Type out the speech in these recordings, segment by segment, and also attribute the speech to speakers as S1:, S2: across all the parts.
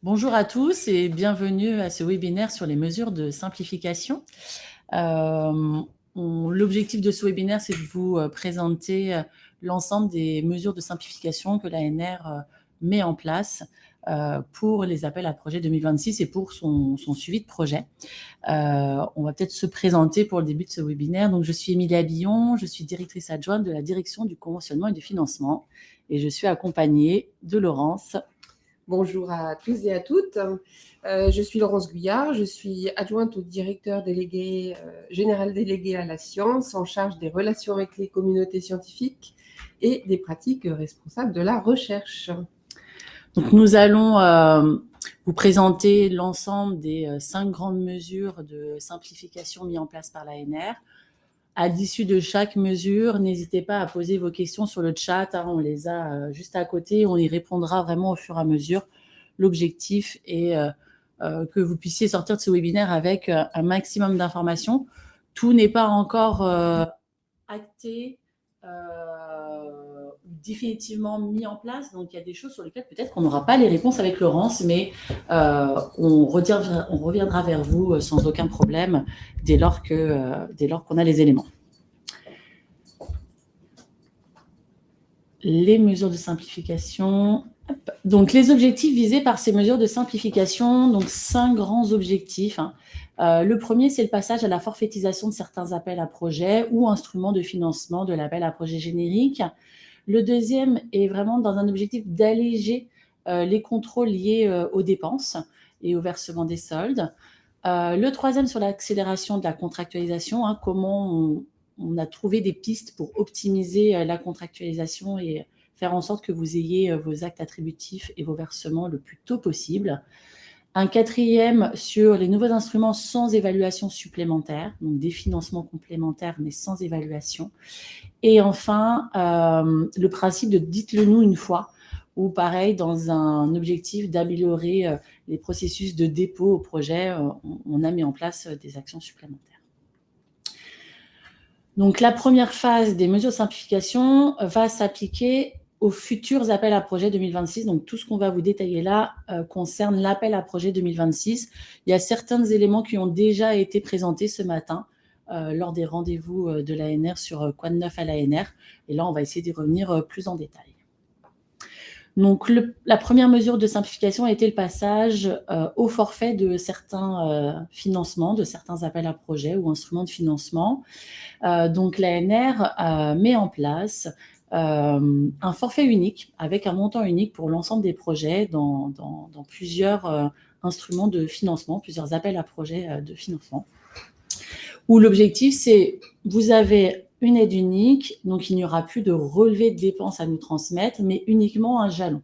S1: Bonjour à tous et bienvenue à ce webinaire sur les mesures de simplification. L'objectif de ce webinaire, c'est de vous présenter l'ensemble des mesures de simplification que l'ANR met en place pour les appels à projets 2026 et pour son suivi de projet. On va peut-être se présenter pour le début de ce webinaire. Donc, je suis Émilie Abillon, je suis directrice adjointe de la direction du conventionnement et du financement et je suis accompagnée de Laurence.
S2: Bonjour à tous et à toutes. Je suis Laurence Guyard, je suis adjointe au directeur délégué, général délégué à la science, en charge des relations avec les communautés scientifiques et des pratiques responsables de la recherche.
S1: Donc, nous allons vous présenter l'ensemble des 5 grandes mesures de simplification mises en place par l'ANR. À l'issue de chaque mesure, n'hésitez pas à poser vos questions sur le chat. On les a juste à côté. On y répondra vraiment au fur et à mesure. L'objectif est que vous puissiez sortir de ce webinaire avec un maximum d'informations. Tout n'est pas encore acté, définitivement mis en place. Donc, il y a des choses sur lesquelles peut-être qu'on n'aura pas les réponses avec Laurence, mais on reviendra vers vous sans aucun problème dès lors qu'on a les éléments. Les mesures de simplification. Donc, les objectifs visés par ces mesures de simplification, donc 5 grands objectifs. Le premier, c'est le passage à la forfaitisation de certains appels à projets ou instruments de financement de l'appel à projet générique. Le deuxième est vraiment dans un objectif d'alléger les contrôles liés aux dépenses et au versement des soldes. Le troisième, sur l'accélération de la contractualisation, comment on a trouvé des pistes pour optimiser la contractualisation et faire en sorte que vous ayez vos actes attributifs et vos versements le plus tôt possible. Un quatrième sur les nouveaux instruments sans évaluation supplémentaire, donc des financements complémentaires mais sans évaluation. Et enfin, le principe de dites-le nous une fois, ou pareil, dans un objectif d'améliorer les processus de dépôt au projet, on a mis en place des actions supplémentaires. Donc, la première phase des mesures de simplification va s'appliquer aux futurs appels à projets 2026. Donc, tout ce qu'on va vous détailler là concerne l'appel à projet 2026. Il y a certains éléments qui ont déjà été présentés ce matin lors des rendez-vous de l'ANR sur Quoi de neuf à l'ANR. Et là, on va essayer d'y revenir plus en détail. Donc, la première mesure de simplification a été le passage au forfait de certains financements, de certains appels à projets ou instruments de financement. Donc, l'ANR met en place un forfait unique avec un montant unique pour l'ensemble des projets dans plusieurs instruments de financement, plusieurs appels à projets de financement, où l'objectif, c'est vous avez une aide unique, donc il n'y aura plus de relevé de dépenses à nous transmettre, mais uniquement un jalon.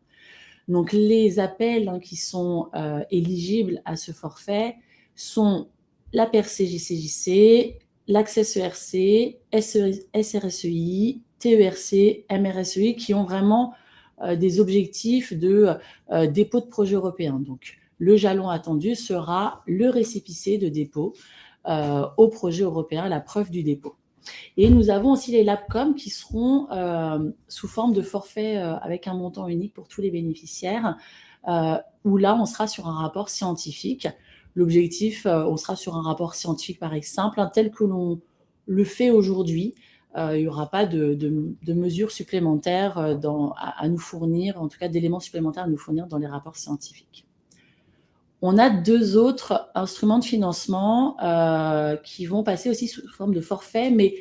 S1: Donc, les appels qui sont éligibles à ce forfait sont la PERC-JCJC, l'Access ERC, SRSEI, TERC, MRSEI, qui ont vraiment des objectifs de dépôt de projet européen. Donc, le jalon attendu sera le récépissé de dépôt au projet européen, la preuve du dépôt. Et nous avons aussi les LabCom qui seront sous forme de forfait avec un montant unique pour tous les bénéficiaires, où là, on sera sur un rapport scientifique. L'objectif, on sera sur un rapport scientifique, pareil, simple, tel que l'on le fait aujourd'hui. Il n'y aura pas de mesures supplémentaires à nous fournir, en tout cas d'éléments supplémentaires à nous fournir dans les rapports scientifiques. On a 2 autres instruments de financement qui vont passer aussi sous forme de forfait, mais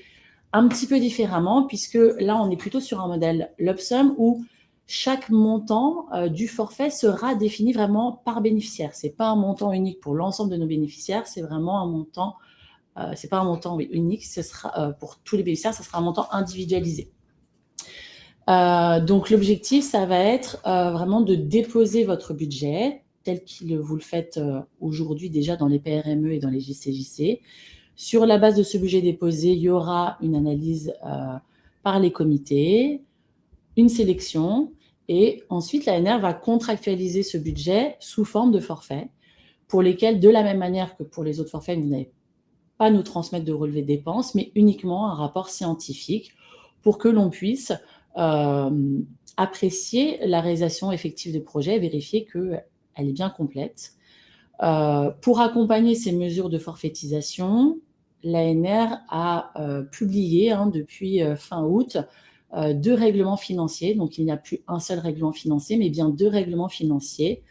S1: un petit peu différemment, puisque là, on est plutôt sur un modèle lump sum où chaque montant du forfait sera défini vraiment par bénéficiaire. Ce n'est pas un montant unique pour l'ensemble de nos bénéficiaires, c'est vraiment un montant, c'est pas un montant unique, ce sera, pour tous les bénéficiaires, ce sera un montant individualisé. Donc, l'objectif, ça va être vraiment de déposer votre budget tel que vous le faites aujourd'hui déjà dans les PRME et dans les JCJC. Sur la base de ce budget déposé, il y aura une analyse par les comités, une sélection, et ensuite l'ANR va contractualiser ce budget sous forme de forfait, pour lesquels, de la même manière que pour les autres forfaits, vous n'allez pas nous transmettre de relevé de dépenses, mais uniquement un rapport scientifique pour que l'on puisse apprécier la réalisation effective des projets et vérifier qu'elle elle est bien complète. Pour accompagner ces mesures de forfaitisation, l'ANR a publié depuis fin août 2 règlements financiers. Donc, il n'y a plus un seul règlement financier, mais bien 2 règlements financiers.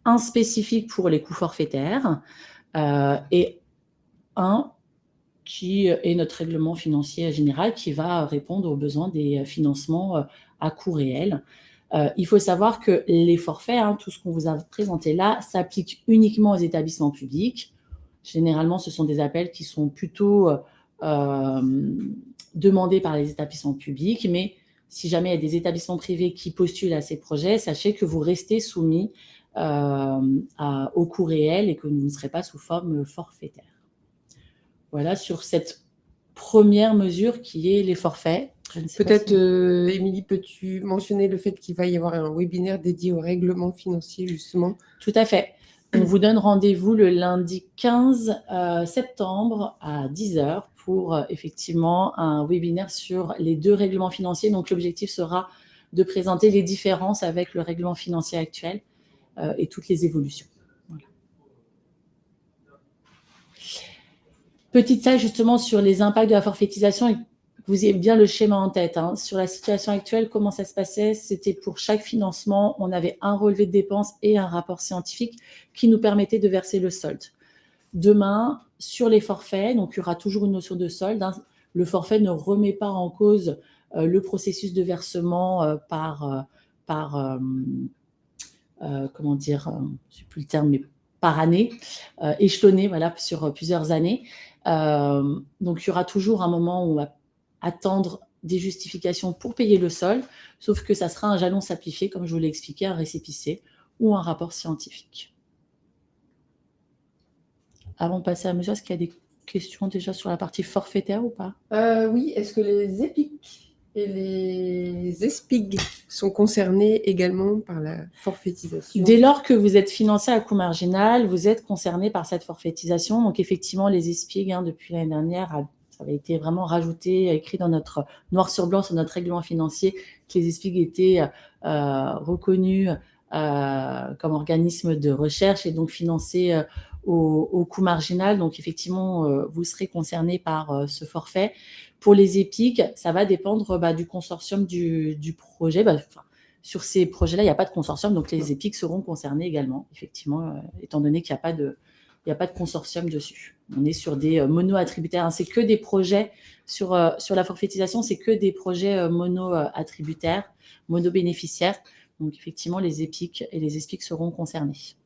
S1: Un spécifique pour les coûts forfaitaires et un qui est notre règlement financier général qui va répondre aux besoins des financements à coût réel. Il faut savoir que les forfaits, tout ce qu'on vous a présenté là, s'applique uniquement aux établissements publics. Généralement, ce sont des appels qui sont plutôt demandés par les établissements publics, mais si jamais il y a des établissements privés qui postulent à ces projets, sachez que vous restez soumis au coût réel et que vous ne serez pas sous forme forfaitaire. Voilà sur cette première mesure qui est les forfaits.
S2: Peut-être, Émilie, peux-tu mentionner le fait qu'il va y avoir un webinaire dédié au règlement financier, justement?
S1: Tout à fait. On vous donne rendez-vous le lundi 15 septembre à 10h pour effectivement un webinaire sur les 2 règlements financiers. Donc, l'objectif sera de présenter les différences avec le règlement financier actuel et toutes les évolutions. Voilà. Petite salle justement sur les impacts de la forfaitisation et vous ayez bien le schéma en tête. Sur la situation actuelle, comment ça se passait? C'était pour chaque financement, on avait un relevé de dépenses et un rapport scientifique qui nous permettait de verser le solde. Demain, sur les forfaits, donc il y aura toujours une notion de solde. Le forfait ne remet pas en cause le processus de versement comment dire, je sais plus le terme, mais par année, échelonné, voilà, sur plusieurs années. Donc, il y aura toujours un moment où on va attendre des justifications pour payer le solde, sauf que ça sera un jalon simplifié, comme je vous l'ai expliqué, un récépissé ou un rapport scientifique. Avant de passer à la mesure, est-ce qu'il y a des questions déjà sur la partie forfaitaire ou pas?
S2: Oui, est-ce que les EPIC et les ESPIG sont concernés également par la forfaitisation?
S1: Dès lors que vous êtes financé à coût marginal, vous êtes concerné par cette forfaitisation. Donc, effectivement, les ESPIG, depuis l'année dernière, ça avait été vraiment rajouté, écrit dans notre noir sur blanc sur notre règlement financier, que les ESPIG étaient reconnus comme organisme de recherche et donc financés au coût marginal. Donc, effectivement, vous serez concerné par ce forfait. Pour les EPIC, ça va dépendre du consortium du projet. Sur ces projets-là, il n'y a pas de consortium, donc les EPIC seront concernés également, effectivement, étant donné qu'il n'y a pas de consortium dessus. On est sur des mono-attributaires. C'est que des projets sur la forfaitisation, c'est que des projets mono-attributaires, mono-bénéficiaires. Donc, effectivement, les EPIC et les ESPIC seront concernés.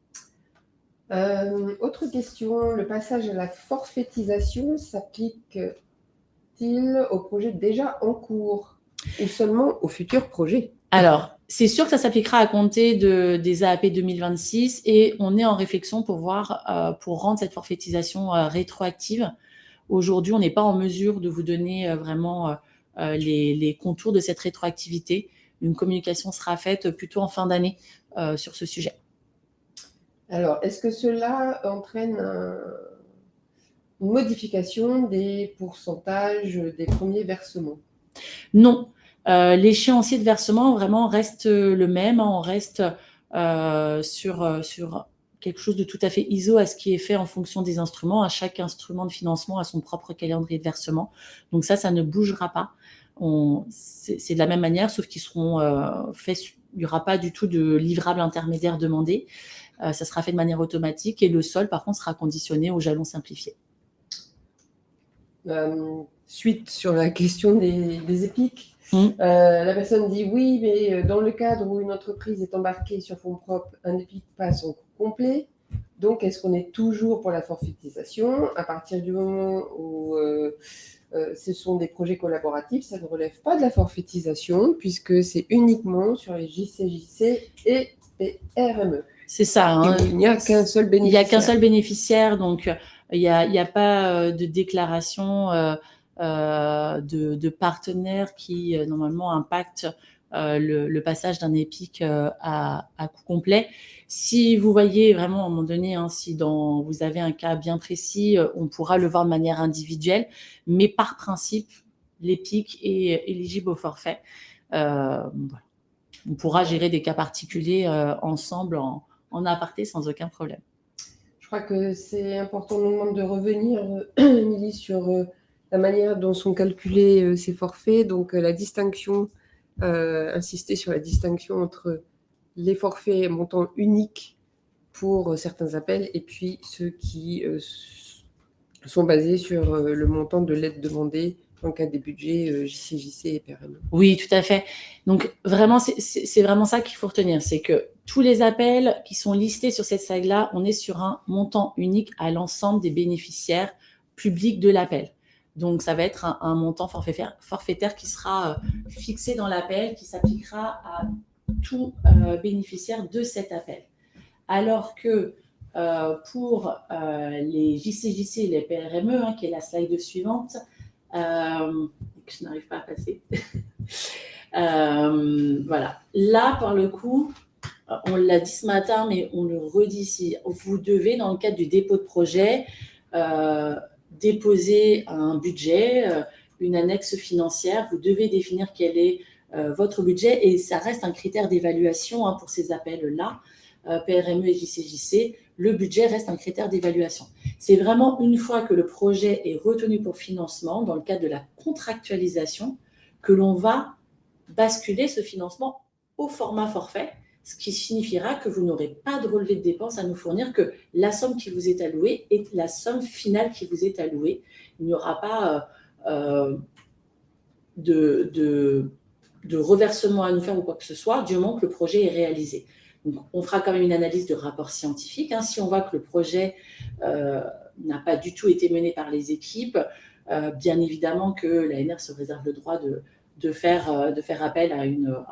S2: Autre question, le passage à la forfaitisation s'applique-t-il aux projets déjà en cours ou seulement aux futurs projets?
S1: Alors, c'est sûr que ça s'appliquera à compter des AAP 2026 et on est en réflexion pour voir, pour rendre cette forfaitisation rétroactive. Aujourd'hui, on n'est pas en mesure de vous donner vraiment les contours de cette rétroactivité. Une communication sera faite plutôt en fin d'année sur ce sujet.
S2: Alors, est-ce que cela entraîne une modification des pourcentages des premiers versements?
S1: Non. L'échéancier de versement vraiment reste le même. On reste sur quelque chose de tout à fait ISO à ce qui est fait en fonction des instruments. À chaque instrument de financement a son propre calendrier de versement. Donc ça ne bougera pas. C'est de la même manière, sauf qu'ils seront faits. Il n'y aura pas du tout de livrable intermédiaire demandé. Ça sera fait de manière automatique et le solde, par contre, sera conditionné au jalon simplifié.
S2: Suite sur la question des EPIC. La personne dit oui, mais dans le cadre où une entreprise est embarquée sur fonds propres, un EPIC passe en coût complet. Donc, est-ce qu'on est toujours pour la forfaitisation? À partir du moment où ce sont des projets collaboratifs, ça ne relève pas de la forfaitisation puisque c'est uniquement sur les JCJC et PRME.
S1: C'est ça.
S2: Il n'y a qu'un seul bénéficiaire.
S1: Il n'y a qu'un seul bénéficiaire, donc il n'y a pas de déclaration de partenaires qui normalement impactent le passage d'un EPIC à coût complet. Si vous voyez vraiment à un moment donné, si vous avez un cas bien précis, on pourra le voir de manière individuelle, mais par principe, l'EPIC est éligible au forfait. Voilà. On pourra gérer des cas particuliers ensemble en en aparté sans aucun problème.
S2: Je crois que c'est important, on nous demande de revenir, Émilie, sur la manière dont sont calculés ces forfaits. Donc, la distinction, insister sur la distinction entre les forfaits montant unique pour certains appels et puis ceux qui sont basés sur le montant de l'aide demandée dans le cadre des budgets JCJC et PRME.
S1: Oui, tout à fait. Donc, vraiment, c'est vraiment ça qu'il faut retenir. C'est que tous les appels qui sont listés sur cette slide-là, on est sur un montant unique à l'ensemble des bénéficiaires publics de l'appel. Donc, ça va être un montant forfaitaire qui sera fixé dans l'appel, qui s'appliquera à tout bénéficiaire de cet appel. Alors que pour les JCJC et les PRME, qui est la slide suivante, que je n'arrive pas à passer. Voilà. Là, par le coup, on l'a dit ce matin, mais on le redit ici. Vous devez, dans le cadre du dépôt de projet, déposer un budget, une annexe financière. Vous devez définir quel est votre budget et ça reste un critère d'évaluation pour ces appels-là. PRME et JCJC, le budget reste un critère d'évaluation. C'est vraiment une fois que le projet est retenu pour financement, dans le cadre de la contractualisation, que l'on va basculer ce financement au format forfait, ce qui signifiera que vous n'aurez pas de relevé de dépenses à nous fournir, que la somme qui vous est allouée est la somme finale qui vous est allouée. Il n'y aura pas de reversement à nous faire ou quoi que ce soit, du moment que le projet est réalisé. Donc, on fera quand même une analyse de rapport scientifique. Si on voit que le projet n'a pas du tout été mené par les équipes, bien évidemment que l'ANR se réserve le droit de faire appel à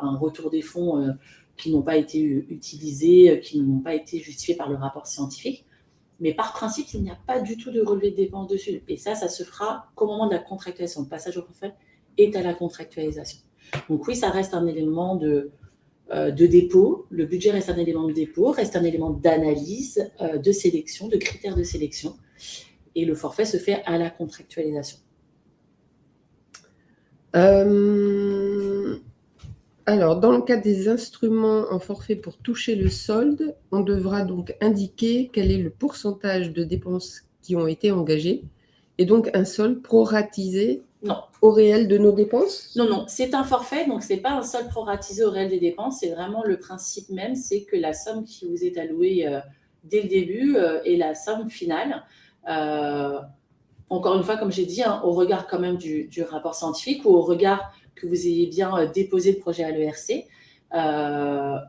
S1: un retour des fonds qui n'ont pas été utilisés, qui n'ont pas été justifiés par le rapport scientifique. Mais par principe, il n'y a pas du tout de relevé de dépenses dessus. Et ça se fera qu'au moment de la contractualisation. Le passage au forfait est à la contractualisation. Donc oui, ça reste un élément de dépôt. Le budget reste un élément de dépôt, reste un élément d'analyse, de sélection, de critères de sélection. Et le forfait se fait à la contractualisation.
S2: Alors, dans le cadre des instruments en forfait pour toucher le solde, on devra donc indiquer quel est le pourcentage de dépenses qui ont été engagées et donc un solde proratisé au réel de nos dépenses ?
S1: Non, c'est un forfait, donc ce n'est pas un solde proratisé au réel des dépenses, c'est vraiment le principe même, c'est que la somme qui vous est allouée dès le début est la somme finale. Encore une fois, comme j'ai dit, au regard quand même du rapport scientifique ou au regard que vous ayez bien déposé le projet à l'ERC.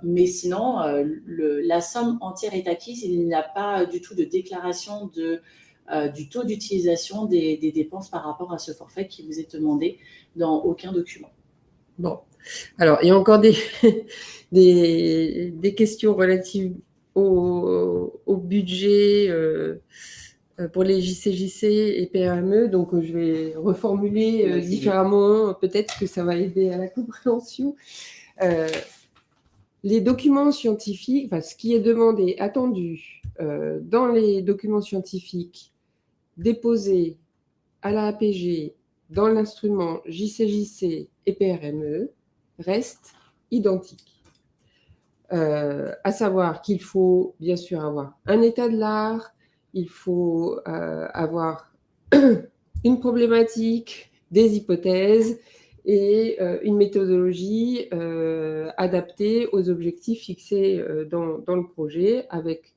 S1: Mais sinon, la somme entière est acquise. Il n'y a pas du tout de déclaration du taux d'utilisation des dépenses par rapport à ce forfait qui vous est demandé dans aucun document.
S2: Bon. Alors, il y a encore des questions relatives au budget pour les JCJC et PRME, donc je vais reformuler différemment, peut-être que ça va aider à la compréhension. Les documents scientifiques, ce qui est demandé, attendu dans les documents scientifiques déposés à la APG dans l'instrument JCJC et PRME reste identique. À savoir qu'il faut bien sûr avoir un état de l'art, il faut avoir une problématique, des hypothèses et une méthodologie adaptée aux objectifs fixés dans le projet, avec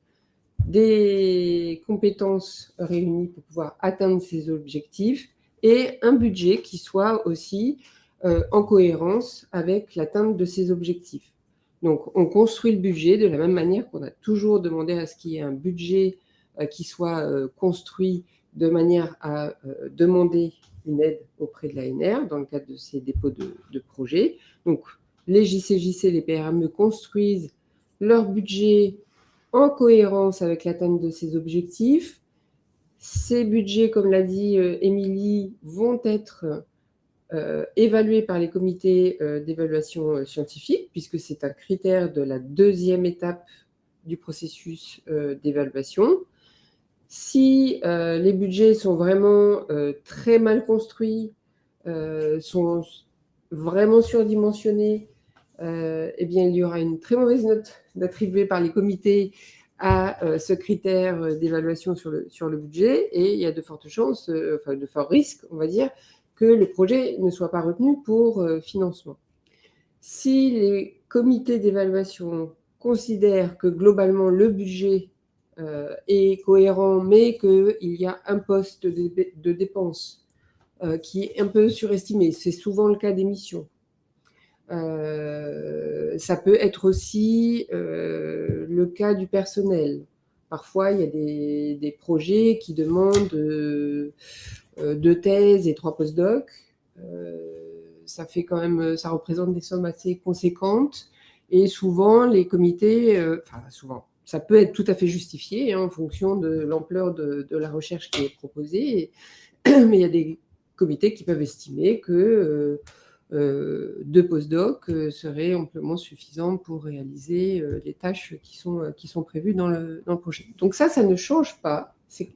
S2: des compétences réunies pour pouvoir atteindre ces objectifs et un budget qui soit aussi en cohérence avec l'atteinte de ces objectifs. Donc, on construit le budget de la même manière qu'on a toujours demandé à ce qu'il y ait un budget qui soit construit de manière à demander une aide auprès de l'ANR dans le cadre de ces dépôts de projets. Donc, les JCJC, les PRME construisent leur budget en cohérence avec l'atteinte de ces objectifs. Ces budgets, comme l'a dit Émilie, vont être évalués par les comités d'évaluation scientifique, puisque c'est un critère de la deuxième étape du processus d'évaluation. Si les budgets sont vraiment très mal construits, sont vraiment surdimensionnés, eh bien, il y aura une très mauvaise note attribuée par les comités à ce critère d'évaluation sur le budget, et il y a de fortes chances, enfin de forts risques, on va dire, que le projet ne soit pas retenu pour financement. Si les comités d'évaluation considèrent que globalement le budget est cohérent, mais qu'il y a un poste de dépense qui est un peu surestimé, c'est souvent le cas des missions. Ça peut être aussi le cas du personnel. Parfois, il y a des projets qui demandent 2 thèses et 3 post-docs. Ça représente des sommes assez conséquentes. Et souvent, les comités, ça peut être tout à fait justifié en fonction de l'ampleur de la recherche qui est proposée. Mais il y a des comités qui peuvent estimer que 2 post-docs seraient amplement suffisants pour réaliser les tâches qui sont prévues dans le projet. Donc ça ne change pas. C'est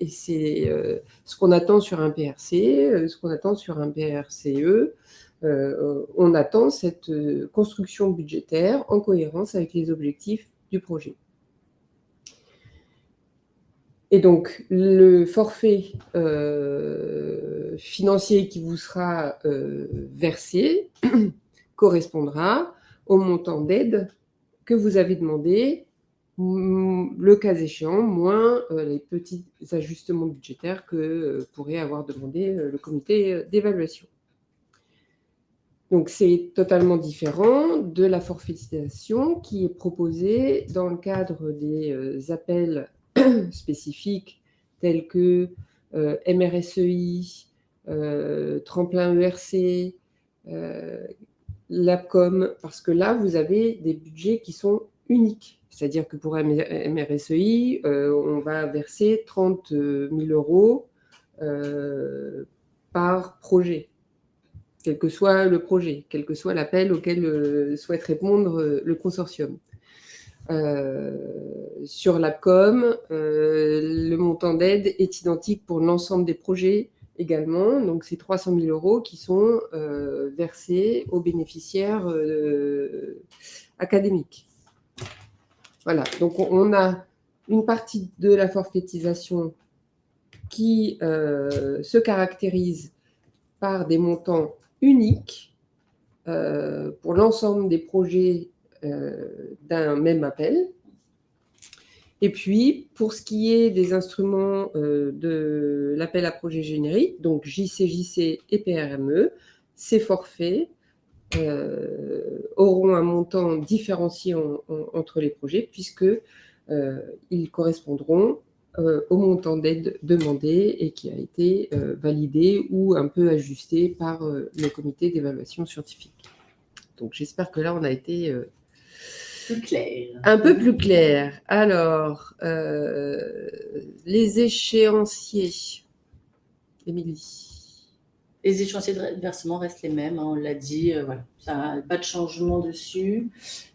S2: ce qu'on attend sur un PRC, ce qu'on attend sur un PRCE. On attend cette construction budgétaire en cohérence avec les objectifs du projet. Et donc, le forfait financier qui vous sera versé correspondra au montant d'aide que vous avez demandé, le cas échéant, moins les petits ajustements budgétaires que pourrait avoir demandé le comité d'évaluation. Donc, c'est totalement différent de la forfaitisation qui est proposée dans le cadre des appels spécifiques tels que MRSEI, Tremplin ERC, l'APCOM, parce que là, vous avez des budgets qui sont uniques. C'est-à-dire que pour MRSEI, on va verser 30 000 € par projet, quel que soit le projet, quel que soit l'appel auquel souhaite répondre le consortium. Sur l'APCOM, le montant d'aide est identique pour l'ensemble des projets également. Donc, c'est 300 000 € qui sont versés aux bénéficiaires académiques. Voilà, donc on a une partie de la forfaitisation qui se caractérise par des montants uniques pour l'ensemble des projets d'un même appel. Et puis, pour ce qui est des instruments de l'appel à projet générique, donc JCJC et PRME, ces forfaits auront un montant différencié entre les projets, puisqu'ils correspondront au montant d'aide demandé et qui a été validé ou un peu ajusté par le comité d'évaluation scientifique. Donc, j'espère que là, on a été
S1: plus clair.
S2: Un peu plus clair. Alors, les échéanciers. Émilie.
S1: Les échéanciers de versement restent les mêmes, on l'a dit, voilà, ça, pas de changement dessus.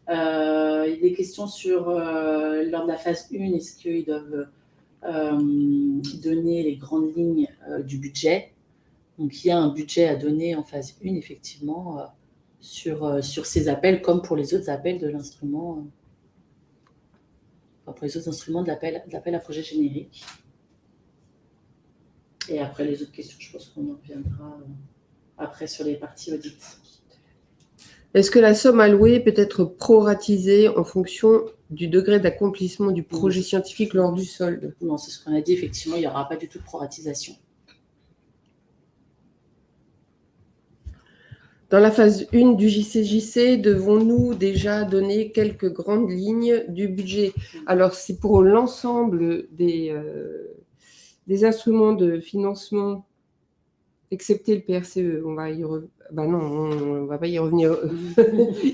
S1: Il y a des questions sur, lors de la phase 1, est-ce qu'ils doivent donner les grandes lignes du budget. Donc, il y a un budget à donner en phase 1, effectivement, sur ces appels, comme pour les autres appels de l'instrument, pour les autres instruments de l'appel à projet générique. Et après, les autres questions, je pense qu'on y reviendra après sur les parties audit.
S2: Est-ce que la somme allouée peut être proratisée en fonction du degré d'accomplissement du projet scientifique lors du solde?
S1: Non, c'est ce qu'on a dit, effectivement, il n'y aura pas du tout de proratisation.
S2: Dans la phase 1 du JCJC, devons-nous déjà donner quelques grandes lignes du budget? Alors, c'est pour l'ensemble des instruments de financement, excepté le PRCE. On va on va pas y revenir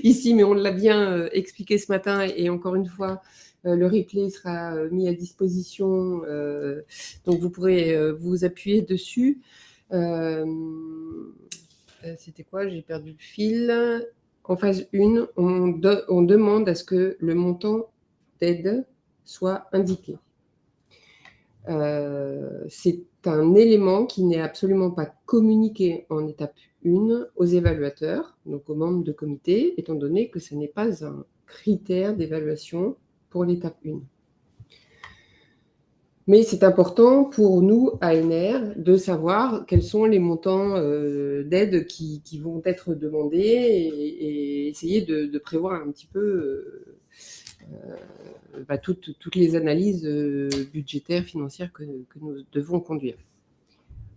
S2: ici, mais on l'a bien expliqué ce matin. Et encore une fois, le replay sera mis à disposition. Donc, vous pourrez vous appuyer dessus. C'était quoi? J'ai perdu le fil. En phase 1, on demande à ce que le montant d'aide soit indiqué. C'est un élément qui n'est absolument pas communiqué en étape 1 aux évaluateurs, donc aux membres de comité, étant donné que ce n'est pas un critère d'évaluation pour l'étape 1. Mais c'est important pour nous, ANR, de savoir quels sont les montants d'aide qui vont être demandés et essayer de prévoir un petit peu toutes les analyses budgétaires, financières que nous devons conduire.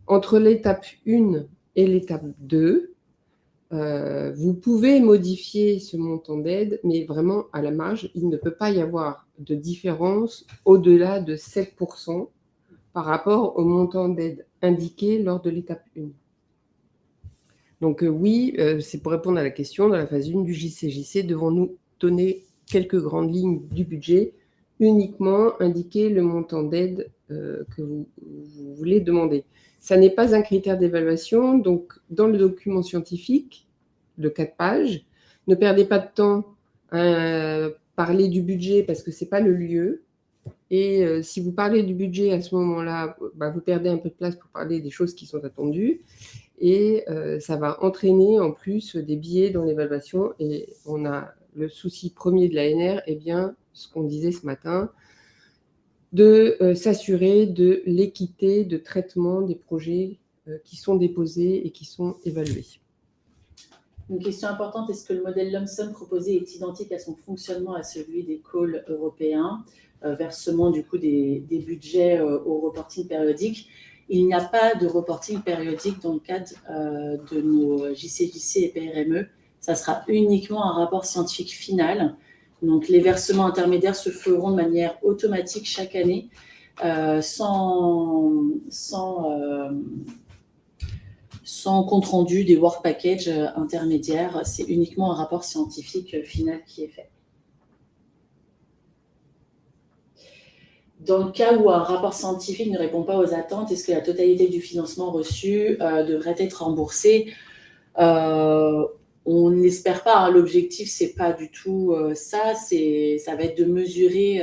S2: Entre l'étape 1 et l'étape 2, vous pouvez modifier ce montant d'aide, mais vraiment à la marge, il ne peut pas y avoir de différence au-delà de 7% par rapport au montant d'aide indiqué lors de l'étape 1. Donc oui, c'est pour répondre à la question, dans la phase 1 du JCJC, devons-nous donner quelques grandes lignes du budget, uniquement indiquer le montant d'aide que vous voulez demander. Ça n'est pas un critère d'évaluation, donc dans le document scientifique de 4 pages, ne perdez pas de temps à parler du budget parce que ce n'est pas le lieu. Et si vous parlez du budget à ce moment-là, vous perdez un peu de place pour parler des choses qui sont attendues. Et ça va entraîner en plus des biais dans l'évaluation. Et on a le souci premier de l'ANR, eh bien, ce qu'on disait ce matin, de s'assurer de l'équité de traitement des projets qui sont déposés et qui sont évalués.
S1: Une question importante, est-ce que le modèle lump sum proposé est identique à son fonctionnement à celui des calls européens, versement du coup des budgets au reporting périodique? Il n'y a pas de reporting périodique dans le cadre de nos JCJC et PRME. Ça sera uniquement un rapport scientifique final. Donc, les versements intermédiaires se feront de manière automatique chaque année, sans compte rendu des work packages intermédiaires. C'est uniquement un rapport scientifique final qui est fait. Dans le cas où un rapport scientifique ne répond pas aux attentes, est-ce que la totalité du financement reçu devrait être remboursée? On ne l'espère pas. Hein. L'objectif, c'est pas du tout ça. Ça va être de mesurer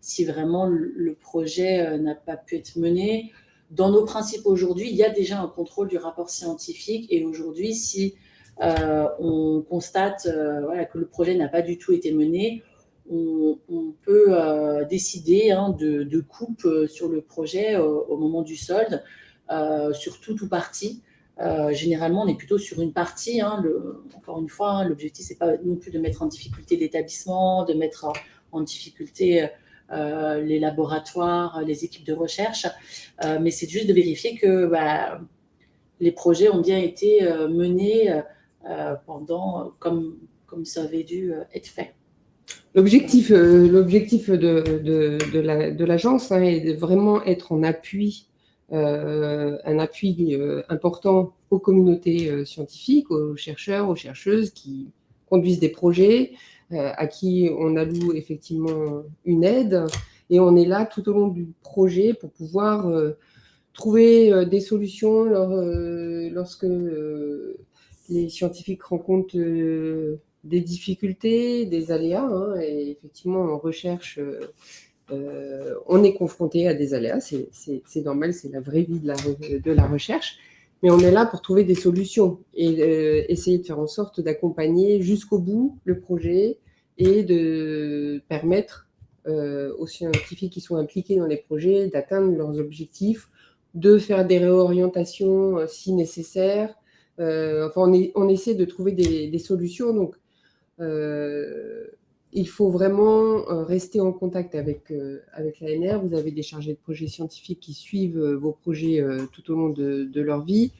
S1: si vraiment le projet n'a pas pu être mené. Dans nos principes aujourd'hui, il y a déjà un contrôle du rapport scientifique. Et aujourd'hui, si on constate que le projet n'a pas du tout été mené, on peut décider de coupe sur le projet au moment du solde, sur tout ou partie. Généralement, on est plutôt sur une partie. Encore une fois, l'objectif, c'est pas non plus de mettre en difficulté l'établissement, de mettre en difficulté les laboratoires, les équipes de recherche, mais c'est juste de vérifier que les projets ont bien été menés pendant comme ça avait dû être fait.
S2: L'objectif de l'agence est de vraiment être en appui, un appui important aux communautés scientifiques, aux chercheurs, aux chercheuses qui conduisent des projets, à qui on alloue effectivement une aide. Et on est là tout au long du projet pour pouvoir trouver des solutions lorsque les scientifiques rencontrent des difficultés, des aléas. Et effectivement, en recherche, on est confronté à des aléas. C'est normal, c'est la vraie vie de la recherche. Mais on est là pour trouver des solutions et essayer de faire en sorte d'accompagner jusqu'au bout le projet et de permettre aux scientifiques qui sont impliqués dans les projets d'atteindre leurs objectifs, de faire des réorientations si nécessaire. On essaie de trouver des solutions. Donc, il faut vraiment rester en contact avec l'ANR. Vous avez des chargés de projets scientifiques qui suivent vos projets tout au long de leur vie.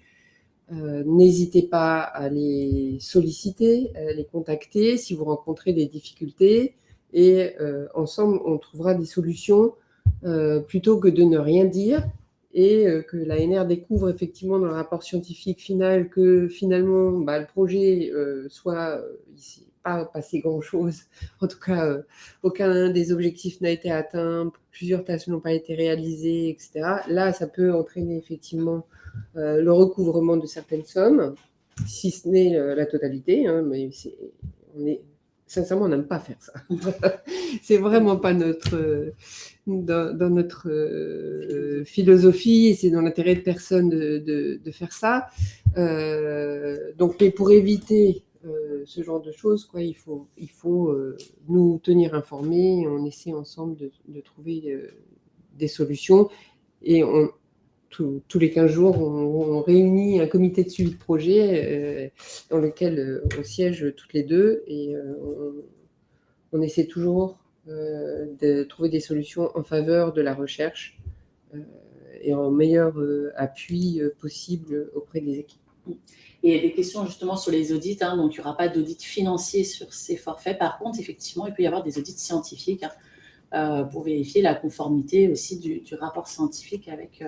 S2: N'hésitez pas à les solliciter, à les contacter si vous rencontrez des difficultés. Et ensemble, on trouvera des solutions plutôt que de ne rien dire et que l'ANR découvre effectivement dans le rapport scientifique final que finalement le projet soit ici pas passé grand-chose. En tout cas, aucun des objectifs n'a été atteint, plusieurs tâches n'ont pas été réalisées, etc. Là, ça peut entraîner effectivement le recouvrement de certaines sommes, si ce n'est la totalité. Mais sincèrement, on n'aime pas faire ça. C'est vraiment pas dans notre philosophie, et c'est dans l'intérêt de personne de faire ça. Donc, mais pour éviter ce genre de choses, quoi, il faut nous tenir informés, et on essaie ensemble de trouver des solutions. Et tous les 15 jours, on réunit un comité de suivi de projet dans lequel on siège toutes les deux, et on essaie toujours de trouver des solutions en faveur de la recherche et en meilleur appui possible auprès des équipes.
S1: Et il y a des questions justement sur les audits, hein, donc il n'y aura pas d'audit financier sur ces forfaits. Par contre, effectivement, il peut y avoir des audits scientifiques pour vérifier la conformité aussi du rapport scientifique avec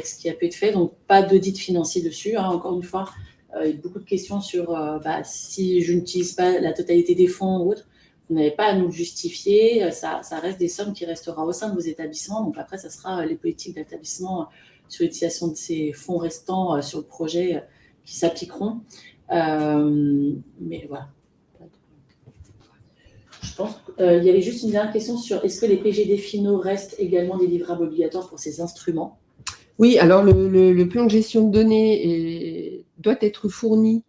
S1: ce qui a pu être fait. Donc, pas d'audit financier dessus, hein, encore une fois. Il y a beaucoup de questions sur si je n'utilise pas la totalité des fonds ou autre, vous n'avez pas à nous le justifier. Ça reste des sommes qui resteront au sein de vos établissements. Donc après, ça sera les politiques d'établissement sur l'utilisation de ces fonds restants sur le projet qui s'appliqueront. Mais voilà. Je pense qu'il y avait juste une dernière question sur est-ce que les PGD finaux restent également des livrables obligatoires pour ces instruments?
S2: Oui, alors le plan de gestion de données doit être fourni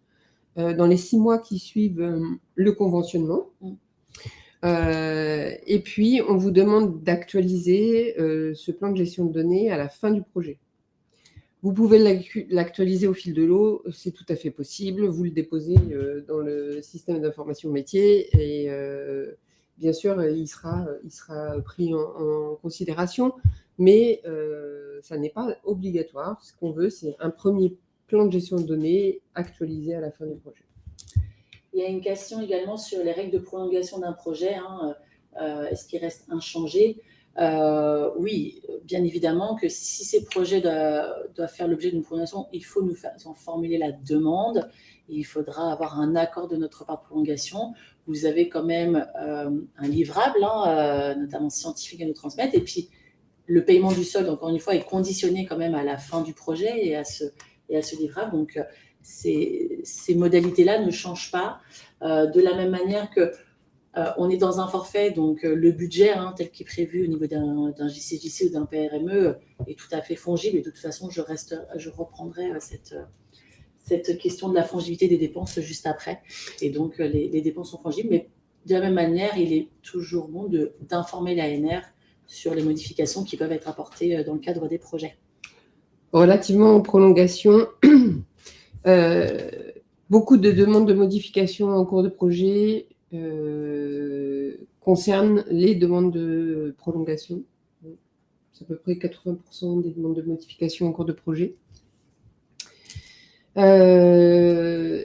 S2: dans les 6 mois qui suivent le conventionnement. Et puis, on vous demande d'actualiser ce plan de gestion de données à la fin du projet. Vous pouvez l'actualiser au fil de l'eau, c'est tout à fait possible. Vous le déposez dans le système d'information métier et bien sûr, il sera pris en considération, mais ça n'est pas obligatoire. Ce qu'on veut, c'est un premier plan de gestion de données actualisé à la fin du projet.
S1: Il y a une question également sur les règles de prolongation d'un projet. Est-ce qu'ils restent inchangés? Oui, bien évidemment que si ces projets doivent faire l'objet d'une prolongation, il faut nous formuler la demande. Il faudra avoir un accord de notre part de prolongation. Vous avez quand même un livrable, notamment scientifique, à nous transmettre. Et puis, le paiement du solde, encore une fois, est conditionné quand même à la fin du projet et à ce livrable. Donc, ces modalités-là ne changent pas. De la même manière que on est dans un forfait, donc le budget tel qu'il est prévu au niveau d'un JCJC ou d'un PRME est tout à fait fongible. Et de toute façon, je reprendrai cette question de la fongibilité des dépenses juste après. Et donc, les dépenses sont fongibles. Mais de la même manière, il est toujours bon d'informer l'ANR sur les modifications qui peuvent être apportées dans le cadre des projets.
S2: Relativement aux prolongations, beaucoup de demandes de modification en cours de projet concernent les demandes de prolongation. C'est à peu près 80% des demandes de modification en cours de projet.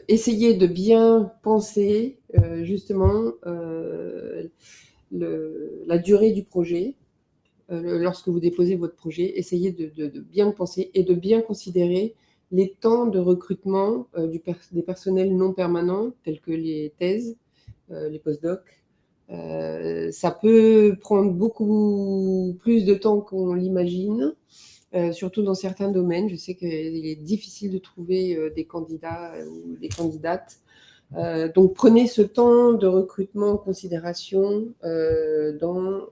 S2: Essayez de bien penser justement la durée du projet. Lorsque vous déposez votre projet, essayez de bien le penser et de bien considérer les temps de recrutement des personnels non permanents, tels que les thèses, les postdocs. Ça peut prendre beaucoup plus de temps qu'on l'imagine, surtout dans certains domaines. Je sais qu'il est difficile de trouver des candidats ou des candidates. Donc, prenez ce temps de recrutement en considération dans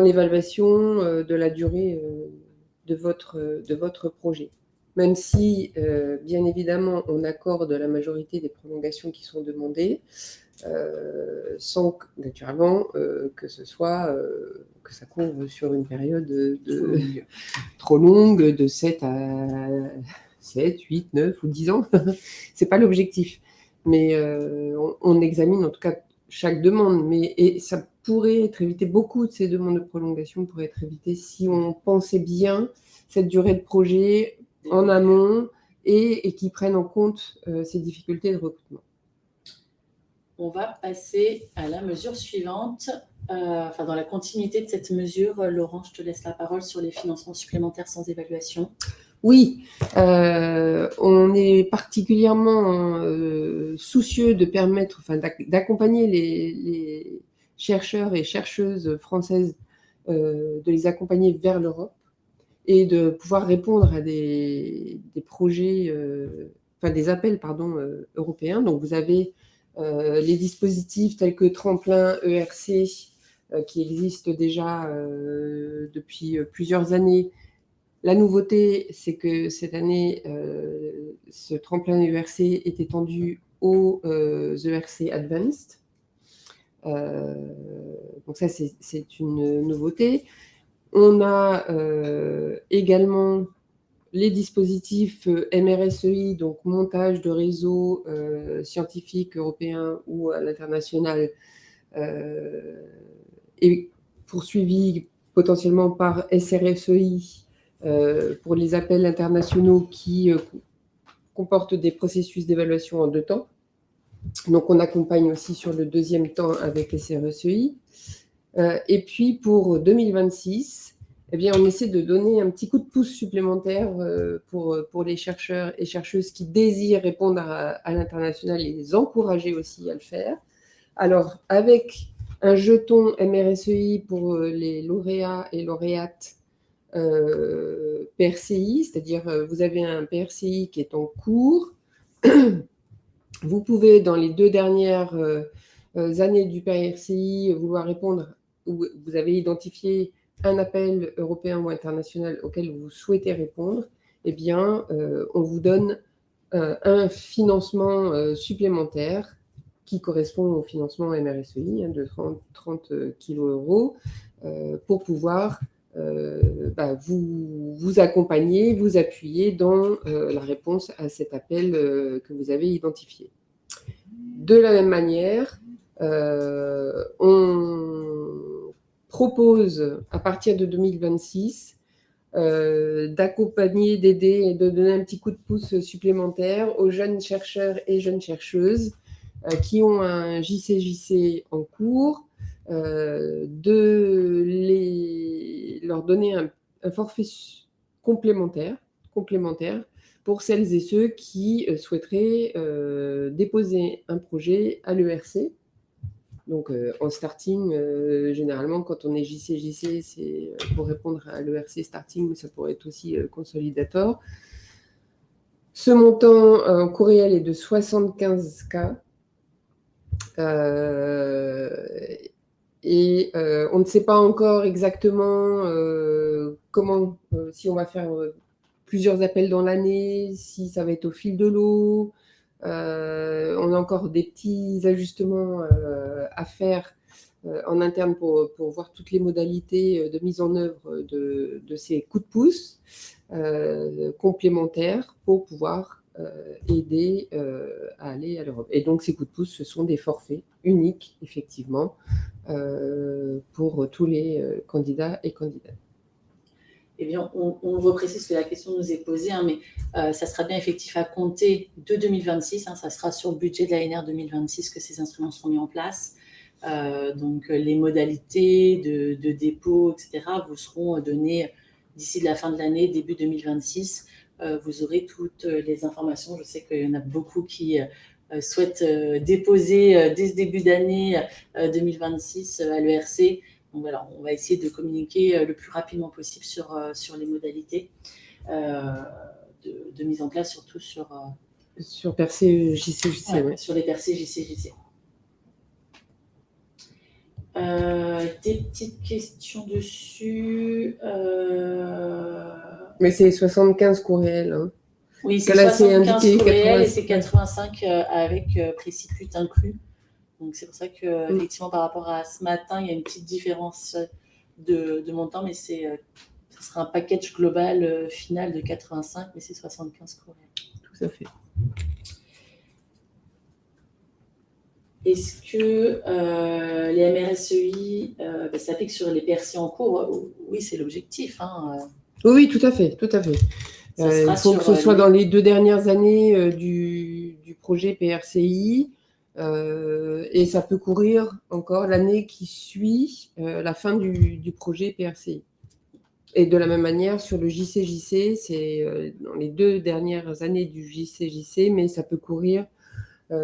S2: l'évaluation de la durée de votre projet. Même si, bien évidemment, on accorde la majorité des prolongations qui sont demandées, sans naturellement que ça couvre sur une période trop longue, de 7 à 7, 8, 9 ou 10 ans. C'est pas l'objectif. Mais on examine en tout cas chaque demande, et ça pourrait être évité, beaucoup de ces demandes de prolongation pourraient être évitées si on pensait bien cette durée de projet en amont et qui prennent en compte ces difficultés de recrutement.
S1: On va passer à la mesure suivante. Dans la continuité de cette mesure, Laurent, je te laisse la parole sur les financements supplémentaires sans évaluation.
S2: Oui, on est particulièrement soucieux de permettre, d'accompagner les chercheurs et chercheuses françaises, de les accompagner vers l'Europe et de pouvoir répondre à des projets, des appels européens. Donc, vous avez les dispositifs tels que Tremplin, ERC, qui existe déjà depuis plusieurs années. La nouveauté, c'est que cette année, ce tremplin ERC est étendu aux ERC Advanced. Donc ça, c'est une nouveauté. On a également les dispositifs MRSEI, donc montage de réseaux scientifiques européens ou à l'international, et poursuivis potentiellement par SRSEI pour les appels internationaux qui comportent des processus d'évaluation en 2 temps. Donc, on accompagne aussi sur le 2e temps avec SRSEI. Et puis, pour 2026, eh bien, on essaie de donner un petit coup de pouce supplémentaire pour les chercheurs et chercheuses qui désirent répondre à l'international et les encourager aussi à le faire. Alors, avec un jeton MRSEI pour les lauréats et lauréates PRCI, c'est-à-dire vous avez un PRCI qui est en cours. Vous pouvez, dans les 2 dernières années du PRCI, vouloir répondre, ou vous avez identifié un appel européen ou international auquel vous souhaitez répondre, eh bien, on vous donne un financement supplémentaire qui correspond au financement MRSEI de 30 kg pour pouvoir vous accompagner, vous appuyer dans la réponse à cet appel que vous avez identifié. De la même manière, on propose à partir de 2026 d'accompagner, d'aider et de donner un petit coup de pouce supplémentaire aux jeunes chercheurs et jeunes chercheuses qui ont un JCJC en cours, de leur donner un forfait complémentaire pour celles et ceux qui souhaiteraient déposer un projet à l'ERC. Donc, en starting, généralement, quand on est JCJC, c'est pour répondre à l'ERC starting, mais ça pourrait être aussi consolidator. Ce montant en coût réel est de 75K. Et on ne sait pas encore exactement comment, si on va faire plusieurs appels dans l'année, si ça va être au fil de l'eau. On a encore des petits ajustements à faire en interne pour voir toutes les modalités de mise en œuvre de ces coups de pouce complémentaires pour pouvoir aider à aller à l'Europe. Et donc, ces coups de pouce, ce sont des forfaits uniques, effectivement, pour tous les candidats et candidates.
S1: Eh bien, on reprécise que la question nous est posée, mais ça sera bien effectif à compter de 2026. Ça sera sur le budget de l'ANR 2026 que ces instruments seront mis en place. Donc, les modalités de dépôt, etc., vous seront données d'ici la fin de l'année, début 2026. Vous aurez toutes les informations. Je sais qu'il y en a beaucoup qui souhaitent déposer dès ce début d'année 2026 à l'ERC. Donc voilà, on va essayer de communiquer le plus rapidement possible sur les modalités de mise en place, surtout sur
S2: Percé JCJC.
S1: Ouais. Sur les percés JCJC. Des petites questions dessus.
S2: Mais c'est 75 coûts réels. Hein.
S1: Oui, c'est 75 coûts réels et c'est 85 avec préciput inclus. Donc, c'est pour ça que, effectivement, par rapport à ce matin, il y a une petite différence de montant, mais ce sera un package global final de 85, mais c'est 75 coûts réels.
S2: Tout à fait.
S1: Est-ce que les MRSEI s'appliquent sur les PRC en cours? Oui, c'est l'objectif.
S2: Oui, tout à fait, tout à fait. Il faut que ce soit dans les 2 dernières années du projet PRCI et ça peut courir encore l'année qui suit la fin du projet PRCI. Et de la même manière, sur le JCJC, c'est dans les 2 dernières années du JCJC, mais ça peut courir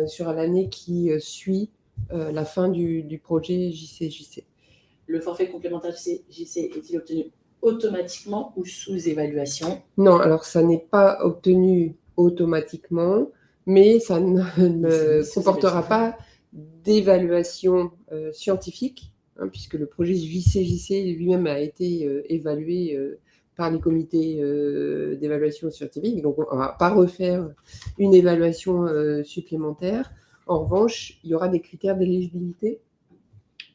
S2: sur l'année qui suit la fin du projet JCJC.
S1: Le forfait complémentaire JC est-il obtenu automatiquement ou sous évaluation?
S2: Non, alors ça n'est pas obtenu automatiquement, mais ça ne comportera pas d'évaluation scientifique puisque le projet JCJC lui-même a été évalué par les comités d'évaluation scientifique. Donc, on ne va pas refaire une évaluation supplémentaire. En revanche, il y aura des critères d'éligibilité.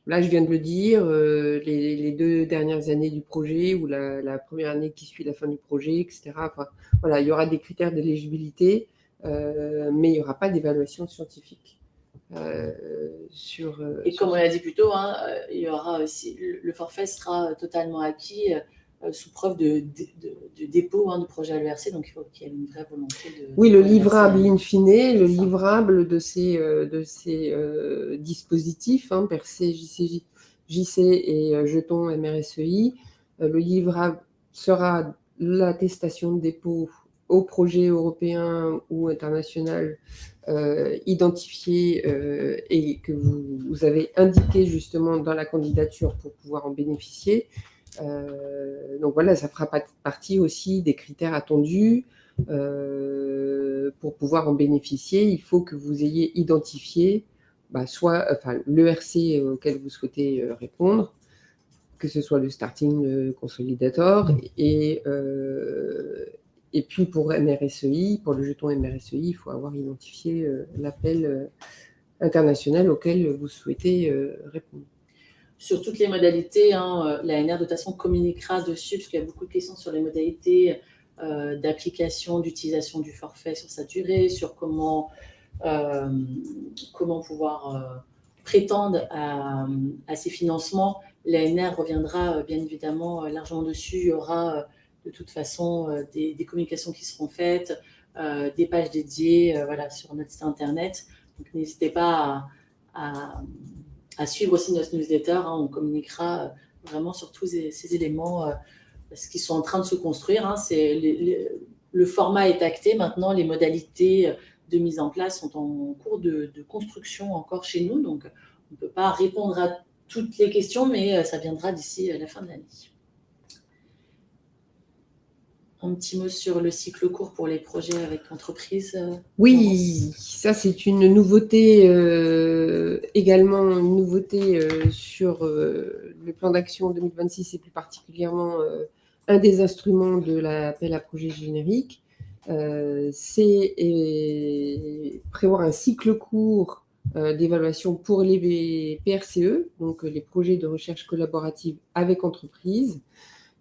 S2: Là, je viens de le dire, les 2 dernières années du projet ou la première année qui suit la fin du projet, etc. Enfin, voilà, il y aura des critères d'éligibilité, mais il n'y aura pas d'évaluation scientifique.
S1: Et comme on l'a dit plus tôt, il y aura aussi, le forfait sera totalement acquis sous preuve de dépôt de projet à l'ERC, donc il faut qu'il y ait une vraie volonté de...
S2: Oui, le livrable in fine, le livrable de ces dispositifs, PERC, JC et jetons MRSEI, le livrable sera l'attestation de dépôt au projet européen ou international identifié et que vous avez indiqué justement dans la candidature pour pouvoir en bénéficier. Donc voilà, ça fera partie aussi des critères attendus. Pour pouvoir en bénéficier, il faut que vous ayez identifié l'ERC auquel vous souhaitez répondre, que ce soit le Starting Consolidator, et puis pour MRSEI, pour le jeton MRSEI, il faut avoir identifié l'appel international auquel vous souhaitez répondre.
S1: Sur toutes les modalités, l'ANR de toute façon communiquera dessus, parce qu'il y a beaucoup de questions sur les modalités d'application, d'utilisation du forfait sur sa durée, sur comment pouvoir prétendre à ces financements. L'ANR reviendra bien évidemment largement dessus. Il y aura de toute façon des communications qui seront faites, des pages dédiées sur notre site internet. Donc n'hésitez pas à suivre aussi notre newsletter. On communiquera vraiment sur tous ces éléments parce qu'ils sont en train de se construire. Le format est acté. Maintenant, les modalités de mise en place sont en cours de construction encore chez nous. Donc, on ne peut pas répondre à toutes les questions, mais ça viendra d'ici la fin de l'année. Un petit mot sur le cycle court pour les projets avec entreprises.
S2: Oui, ça c'est une nouveauté, également une nouveauté sur le plan d'action 2026 et plus particulièrement un des instruments de l'appel à projet générique. C'est prévoir un cycle court d'évaluation pour les PRCE, donc les projets de recherche collaborative avec entreprises.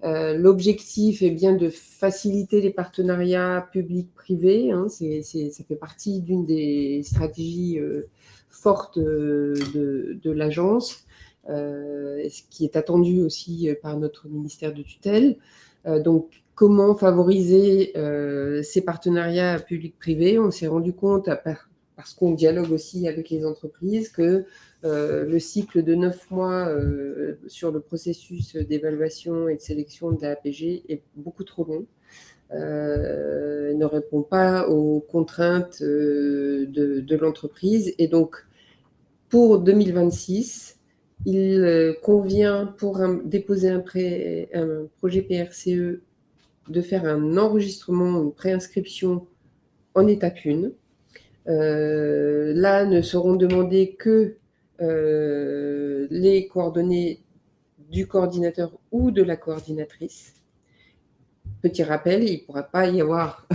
S2: L'objectif est bien de faciliter les partenariats publics-privés. Ça fait partie d'une des stratégies fortes de l'agence, ce qui est attendu aussi par notre ministère de tutelle. Donc, comment favoriser ces partenariats publics-privés? On s'est rendu compte, parce qu'on dialogue aussi avec les entreprises, que le cycle de 9 mois sur le processus d'évaluation et de sélection de la APG est beaucoup trop long. Ne répond pas aux contraintes de l'entreprise. Et donc, pour 2026, il convient, pour déposer un projet PRCE, de faire un enregistrement, une préinscription en étape 1. Là, ne seront demandées que les coordonnées du coordinateur ou de la coordinatrice. Petit rappel, il ne pourra pas y avoir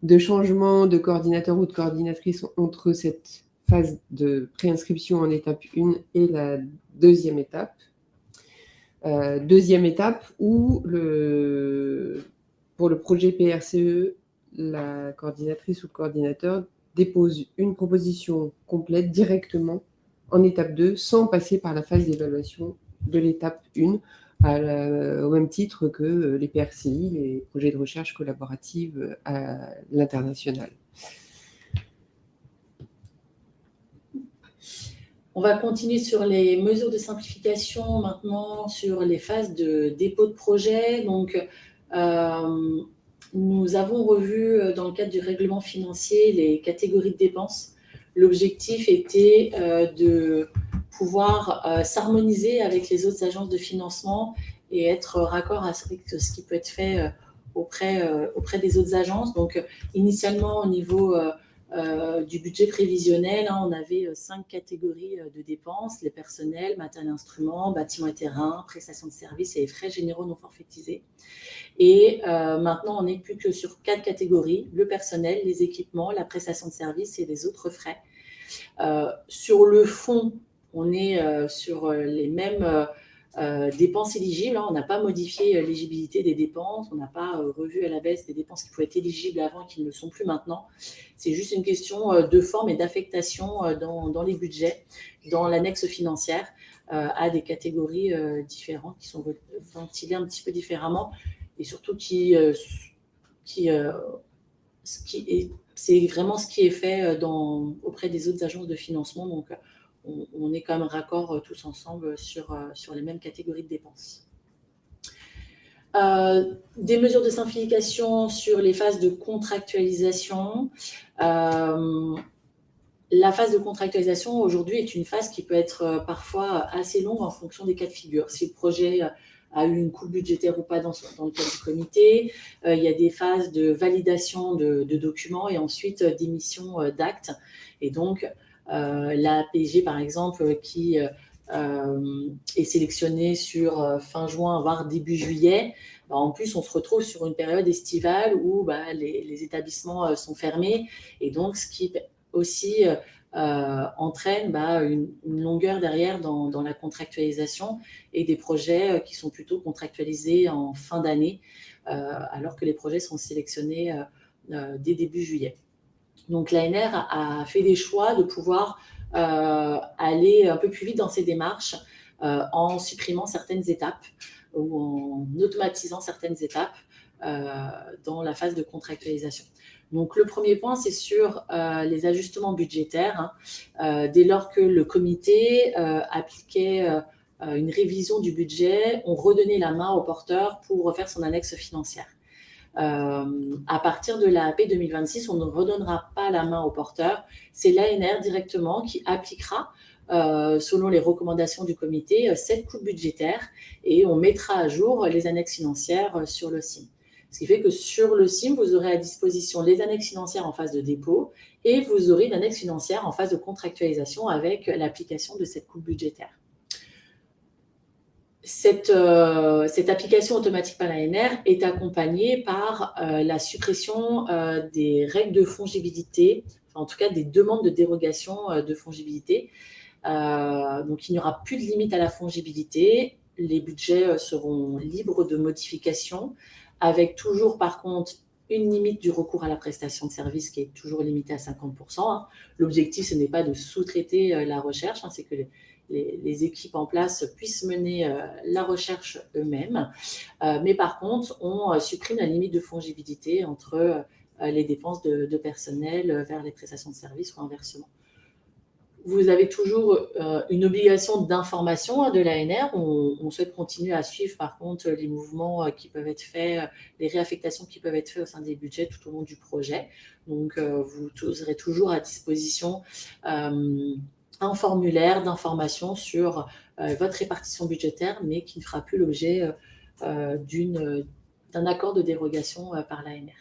S2: de changement de coordinateur ou de coordinatrice entre cette phase de préinscription en étape 1 et la deuxième étape. Deuxième étape où, pour le projet PRCE, la coordinatrice ou le coordinateur dépose une proposition complète directement en étape 2 sans passer par la phase d'évaluation de l'étape 1, au même titre que les PRCI, les projets de recherche collaborative à l'international.
S1: On va continuer sur les mesures de simplification maintenant, sur les phases de dépôt de projet. Donc, nous avons revu dans le cadre du règlement financier les catégories de dépenses. L'objectif était de pouvoir s'harmoniser avec les autres agences de financement et être raccord à ce qui peut être fait auprès des autres agences. Donc, initialement, au niveau du budget prévisionnel, on avait 5 catégories de dépenses, les personnels, matériel instruments, bâtiments et terrains, prestations de services et frais généraux non forfaitisés. Et maintenant, on n'est plus que sur 4 catégories, le personnel, les équipements, la prestation de services et les autres frais. Sur le fond, on est sur les mêmes dépenses éligibles. On n'a pas modifié l'éligibilité des dépenses, on n'a pas revu à la baisse des dépenses qui pouvaient être éligibles avant et qui ne le sont plus maintenant. C'est juste une question de forme et d'affectation dans les budgets, dans l'annexe financière, à des catégories différentes qui sont ventilées un petit peu différemment et surtout c'est vraiment ce qui est fait auprès des autres agences de financement. Donc, on est quand même raccord tous ensemble sur les mêmes catégories de dépenses. Des mesures de simplification sur les phases de contractualisation. La phase de contractualisation, aujourd'hui, est une phase qui peut être parfois assez longue en fonction des cas de figure. Si le projet a eu une coupe budgétaire ou pas dans le cadre du comité, il y a des phases de validation de documents et ensuite d'émission d'actes. Et donc, la PG, par exemple, qui est sélectionnée sur fin juin, voire début juillet, en plus, on se retrouve sur une période estivale où les établissements sont fermés. Et donc, ce qui aussi entraîne une longueur derrière dans la contractualisation et des projets qui sont plutôt contractualisés en fin d'année, alors que les projets sont sélectionnés dès début juillet. Donc l'ANR a fait des choix de pouvoir aller un peu plus vite dans ces démarches en supprimant certaines étapes ou en automatisant certaines étapes dans la phase de contractualisation. Donc, le premier point, c'est sur les ajustements budgétaires. Dès lors que le comité appliquait une révision du budget, on redonnait la main au porteur pour refaire son annexe financière. À partir de l'AAP 2026, on ne redonnera pas la main au porteur. C'est l'ANR directement qui appliquera, selon les recommandations du comité, cette coupe budgétaire et on mettra à jour les annexes financières sur le CIM. Ce qui fait que sur le CIM, vous aurez à disposition les annexes financières en phase de dépôt et vous aurez une annexe financière en phase de contractualisation avec l'application de cette coupe budgétaire. Cette application automatique par l'ANR est accompagnée par la suppression des règles de fongibilité, enfin, en tout cas des demandes de dérogation de fongibilité. Donc, il n'y aura plus de limite à la fongibilité. Les budgets seront libres de modification, avec toujours, par contre, une limite du recours à la prestation de service qui est toujours limitée à 50%. L'objectif, ce n'est pas de sous-traiter la recherche, c'est que les équipes en place puissent mener la recherche eux-mêmes. Mais par contre, on supprime la limite de fongibilité entre les dépenses de personnel vers les prestations de services ou inversement. Vous avez toujours une obligation d'information de l'ANR. On souhaite continuer à suivre, par contre, les mouvements qui peuvent être faits, les réaffectations qui peuvent être faites au sein des budgets tout au long du projet. Donc, vous aurez toujours à disposition un formulaire d'information sur votre répartition budgétaire, mais qui ne fera plus l'objet d'un accord de dérogation par l'ANR.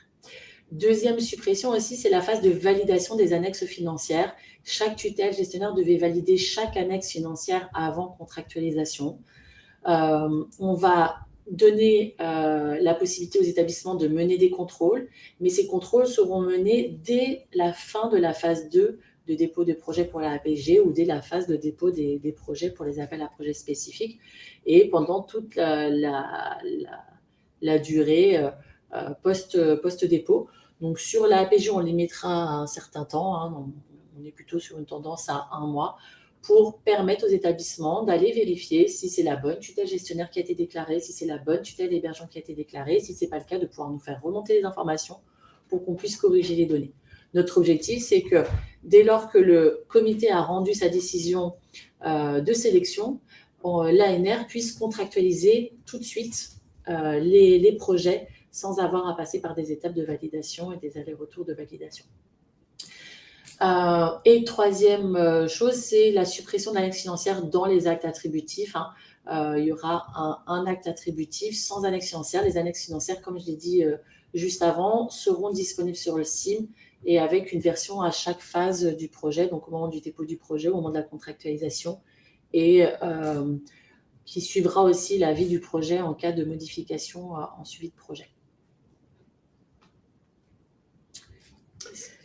S1: Deuxième suppression aussi, c'est la phase de validation des annexes financières. Chaque tutelle gestionnaire devait valider chaque annexe financière avant contractualisation. On va donner la possibilité aux établissements de mener des contrôles, mais ces contrôles seront menés dès la fin de la phase 2 de dépôt de projet pour la APG ou dès la phase de dépôt des projets pour les appels à projets spécifiques et pendant toute la durée post-dépôt. Donc, sur la APG, on limitera un certain temps. On est plutôt sur une tendance à 1 mois pour permettre aux établissements d'aller vérifier si c'est la bonne tutelle gestionnaire qui a été déclarée, si c'est la bonne tutelle hébergeante qui a été déclarée, si ce n'est pas le cas, de pouvoir nous faire remonter les informations pour qu'on puisse corriger les données. Notre objectif, c'est que dès lors que le comité a rendu sa décision de sélection, l'ANR puisse contractualiser tout de suite les projets sans avoir à passer par des étapes de validation et des allers-retours de validation. Et troisième chose, c'est la suppression de l'annexe financière dans les actes attributifs. Il y aura un acte attributif sans annexe financière. Les annexes financières, comme je l'ai dit juste avant, seront disponibles sur le SIM et avec une version à chaque phase du projet, donc au moment du dépôt du projet, au moment de la contractualisation, et qui suivra aussi la vie du projet en cas de modification en suivi de projet.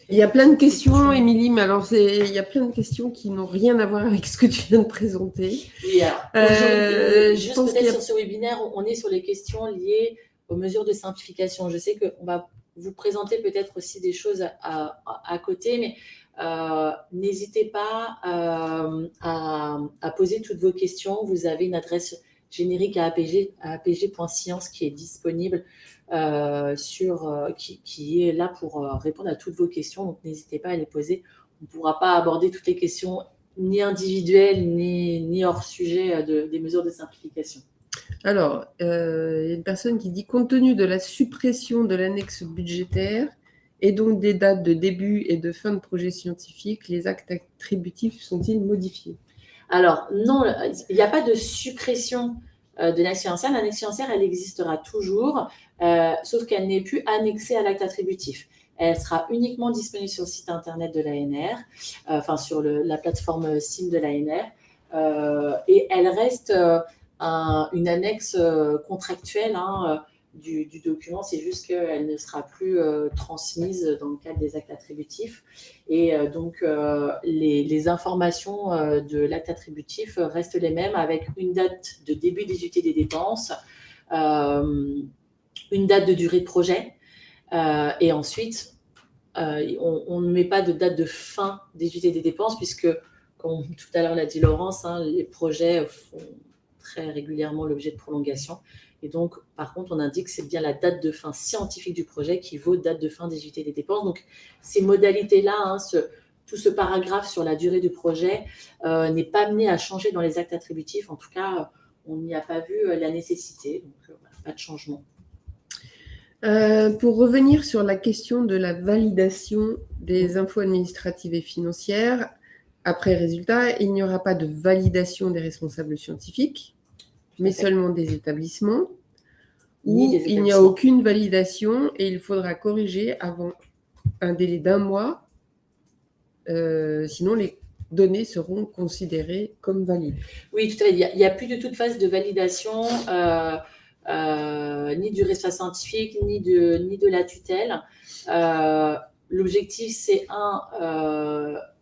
S2: Il y a plein de questions, Émilie, mais alors il y a plein de questions qui n'ont rien à voir avec ce que tu viens de présenter.
S1: Oui, alors, juste peut-être sur ce webinaire, on est sur les questions liées aux mesures de simplification. Je sais qu'on va vous présenter peut-être aussi des choses à côté, mais n'hésitez pas à poser toutes vos questions. Vous avez une adresse générique à apg.science qui est disponible, qui est là pour répondre à toutes vos questions. Donc, n'hésitez pas à les poser. On ne pourra pas aborder toutes les questions ni individuelles, ni hors sujet des mesures de simplification.
S2: Alors, il y a une personne qui dit « Compte tenu de la suppression de l'annexe budgétaire et donc des dates de début et de fin de projet scientifique, les actes attributifs sont-ils modifiés ?»
S1: Alors, non, il n'y a pas de suppression de l'annexe financière. L'annexe financière, elle existera toujours, sauf qu'elle n'est plus annexée à l'acte attributif. Elle sera uniquement disponible sur le site internet de l'ANR, enfin sur la plateforme SIM de l'ANR, et elle reste une annexe contractuelle du document. C'est juste qu'elle ne sera plus transmise dans le cadre des actes attributifs. Et donc, les informations de l'acte attributif restent les mêmes avec une date de début d'étude des dépenses, une date de durée de projet, et ensuite, on ne met pas de date de fin d'étude des dépenses puisque, comme tout à l'heure l'a dit Laurence, les projets font très régulièrement l'objet de prolongation. Et donc, par contre, on indique que c'est bien la date de fin scientifique du projet qui vaut date de fin d'étude des dépenses. Donc, ces modalités-là, tout ce paragraphe sur la durée du projet n'est pas amené à changer dans les actes attributifs. En tout cas, on n'y a pas vu la nécessité. Donc, voilà, pas de changement.
S2: Pour revenir sur la question de la validation des infos administratives et financières, après résultat, il n'y aura pas de validation des responsables scientifiques, mais seulement des établissements, où il n'y a aucune validation et il faudra corriger avant un délai d'1 mois, sinon les données seront considérées comme valides.
S1: Oui, tout à fait. Il n'y a plus de toute phase de validation, ni du résultat scientifique, ni de la tutelle. L'objectif, c'est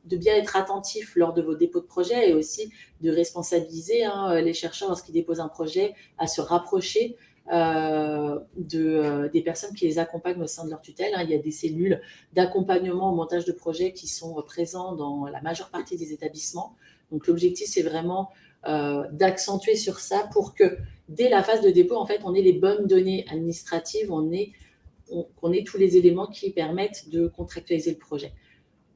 S1: de bien être attentif lors de vos dépôts de projet et aussi de responsabiliser les chercheurs lorsqu'ils déposent un projet à se rapprocher des personnes qui les accompagnent au sein de leur tutelle. Il y a des cellules d'accompagnement au montage de projets qui sont présents dans la majeure partie des établissements. Donc, l'objectif, c'est vraiment d'accentuer sur ça pour que, dès la phase de dépôt, en fait, on ait les bonnes données administratives, qu'on ait tous les éléments qui permettent de contractualiser le projet.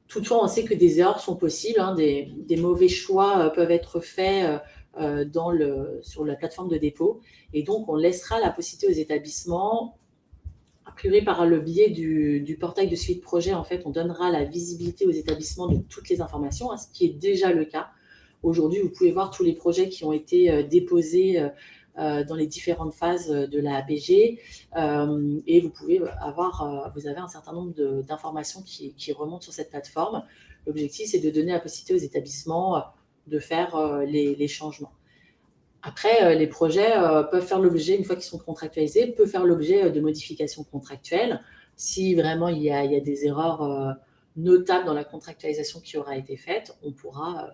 S1: Toutefois, on sait que des erreurs sont possibles, des mauvais choix peuvent être faits sur la plateforme de dépôt. Et donc, on laissera la possibilité aux établissements, a priori par le biais du portail de suivi de projet, en fait, on donnera la visibilité aux établissements de toutes les informations, ce qui est déjà le cas. Aujourd'hui, vous pouvez voir tous les projets qui ont été déposés dans les différentes phases de la APG, et vous avez un certain nombre d'informations qui remontent sur cette plateforme. L'objectif, c'est de donner la possibilité aux établissements de faire les changements. Après, les projets peuvent faire l'objet, une fois qu'ils sont contractualisés, peuvent faire l'objet de modifications contractuelles. Si vraiment il y a des erreurs notables dans la contractualisation qui aura été faite, on pourra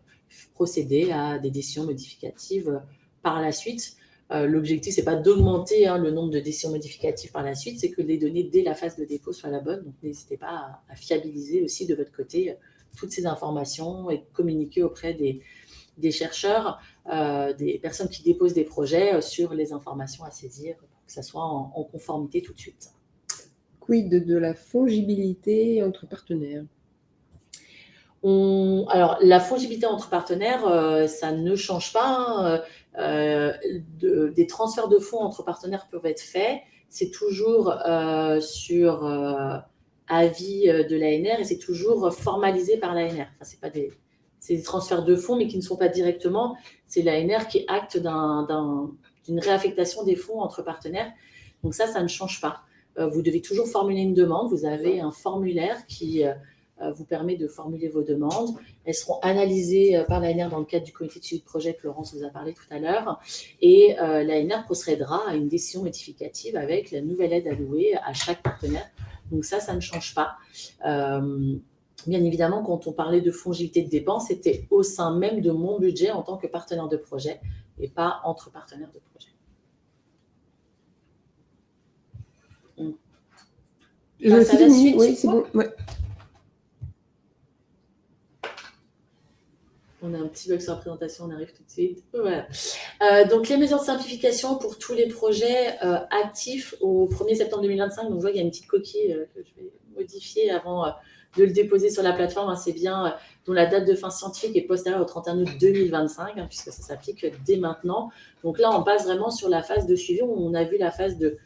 S1: procéder à des décisions modificatives par la suite. L'objectif, ce n'est pas d'augmenter le nombre de décisions modificatives par la suite, c'est que les données dès la phase de dépôt soient la bonne. Donc, n'hésitez pas à fiabiliser aussi de votre côté toutes ces informations et communiquer auprès des chercheurs, des personnes qui déposent des projets sur les informations à saisir pour que ça soit en conformité tout de suite.
S2: Quid de la fongibilité entre partenaires ?
S1: Alors, la fongibilité entre partenaires, ça ne change pas. Des transferts de fonds entre partenaires peuvent être faits. C'est toujours sur avis de l'ANR et c'est toujours formalisé par l'ANR. Enfin, c'est des transferts de fonds, mais qui ne sont pas directement. C'est l'ANR qui acte d'une réaffectation des fonds entre partenaires. Donc ça ne change pas. Vous devez toujours formuler une demande. Vous avez un formulaire qui vous permet de formuler vos demandes. Elles seront analysées par l'ANR dans le cadre du comité de suivi de projet que Laurence vous a parlé tout à l'heure. Et l'ANR procédera à une décision notificative avec la nouvelle aide allouée à chaque partenaire. Donc ça ne change pas. Bien évidemment, quand on parlait de fongivité de dépenses, c'était au sein même de mon budget en tant que partenaire de projet et pas entre partenaires de projet.
S2: C'est fini, oui, c'est bon. Ouais.
S1: On a un petit bug sur la présentation, on arrive tout de suite. Voilà. Donc, les mesures de simplification pour tous les projets actifs au 1er septembre 2025. Donc, je vois qu'il y a une petite coquille que je vais modifier avant de le déposer sur la plateforme. C'est bien dont la date de fin scientifique est postérieure au 31 août 2025, puisque ça s'applique dès maintenant. Donc là, on passe vraiment sur la phase de suivi. On a vu la phase de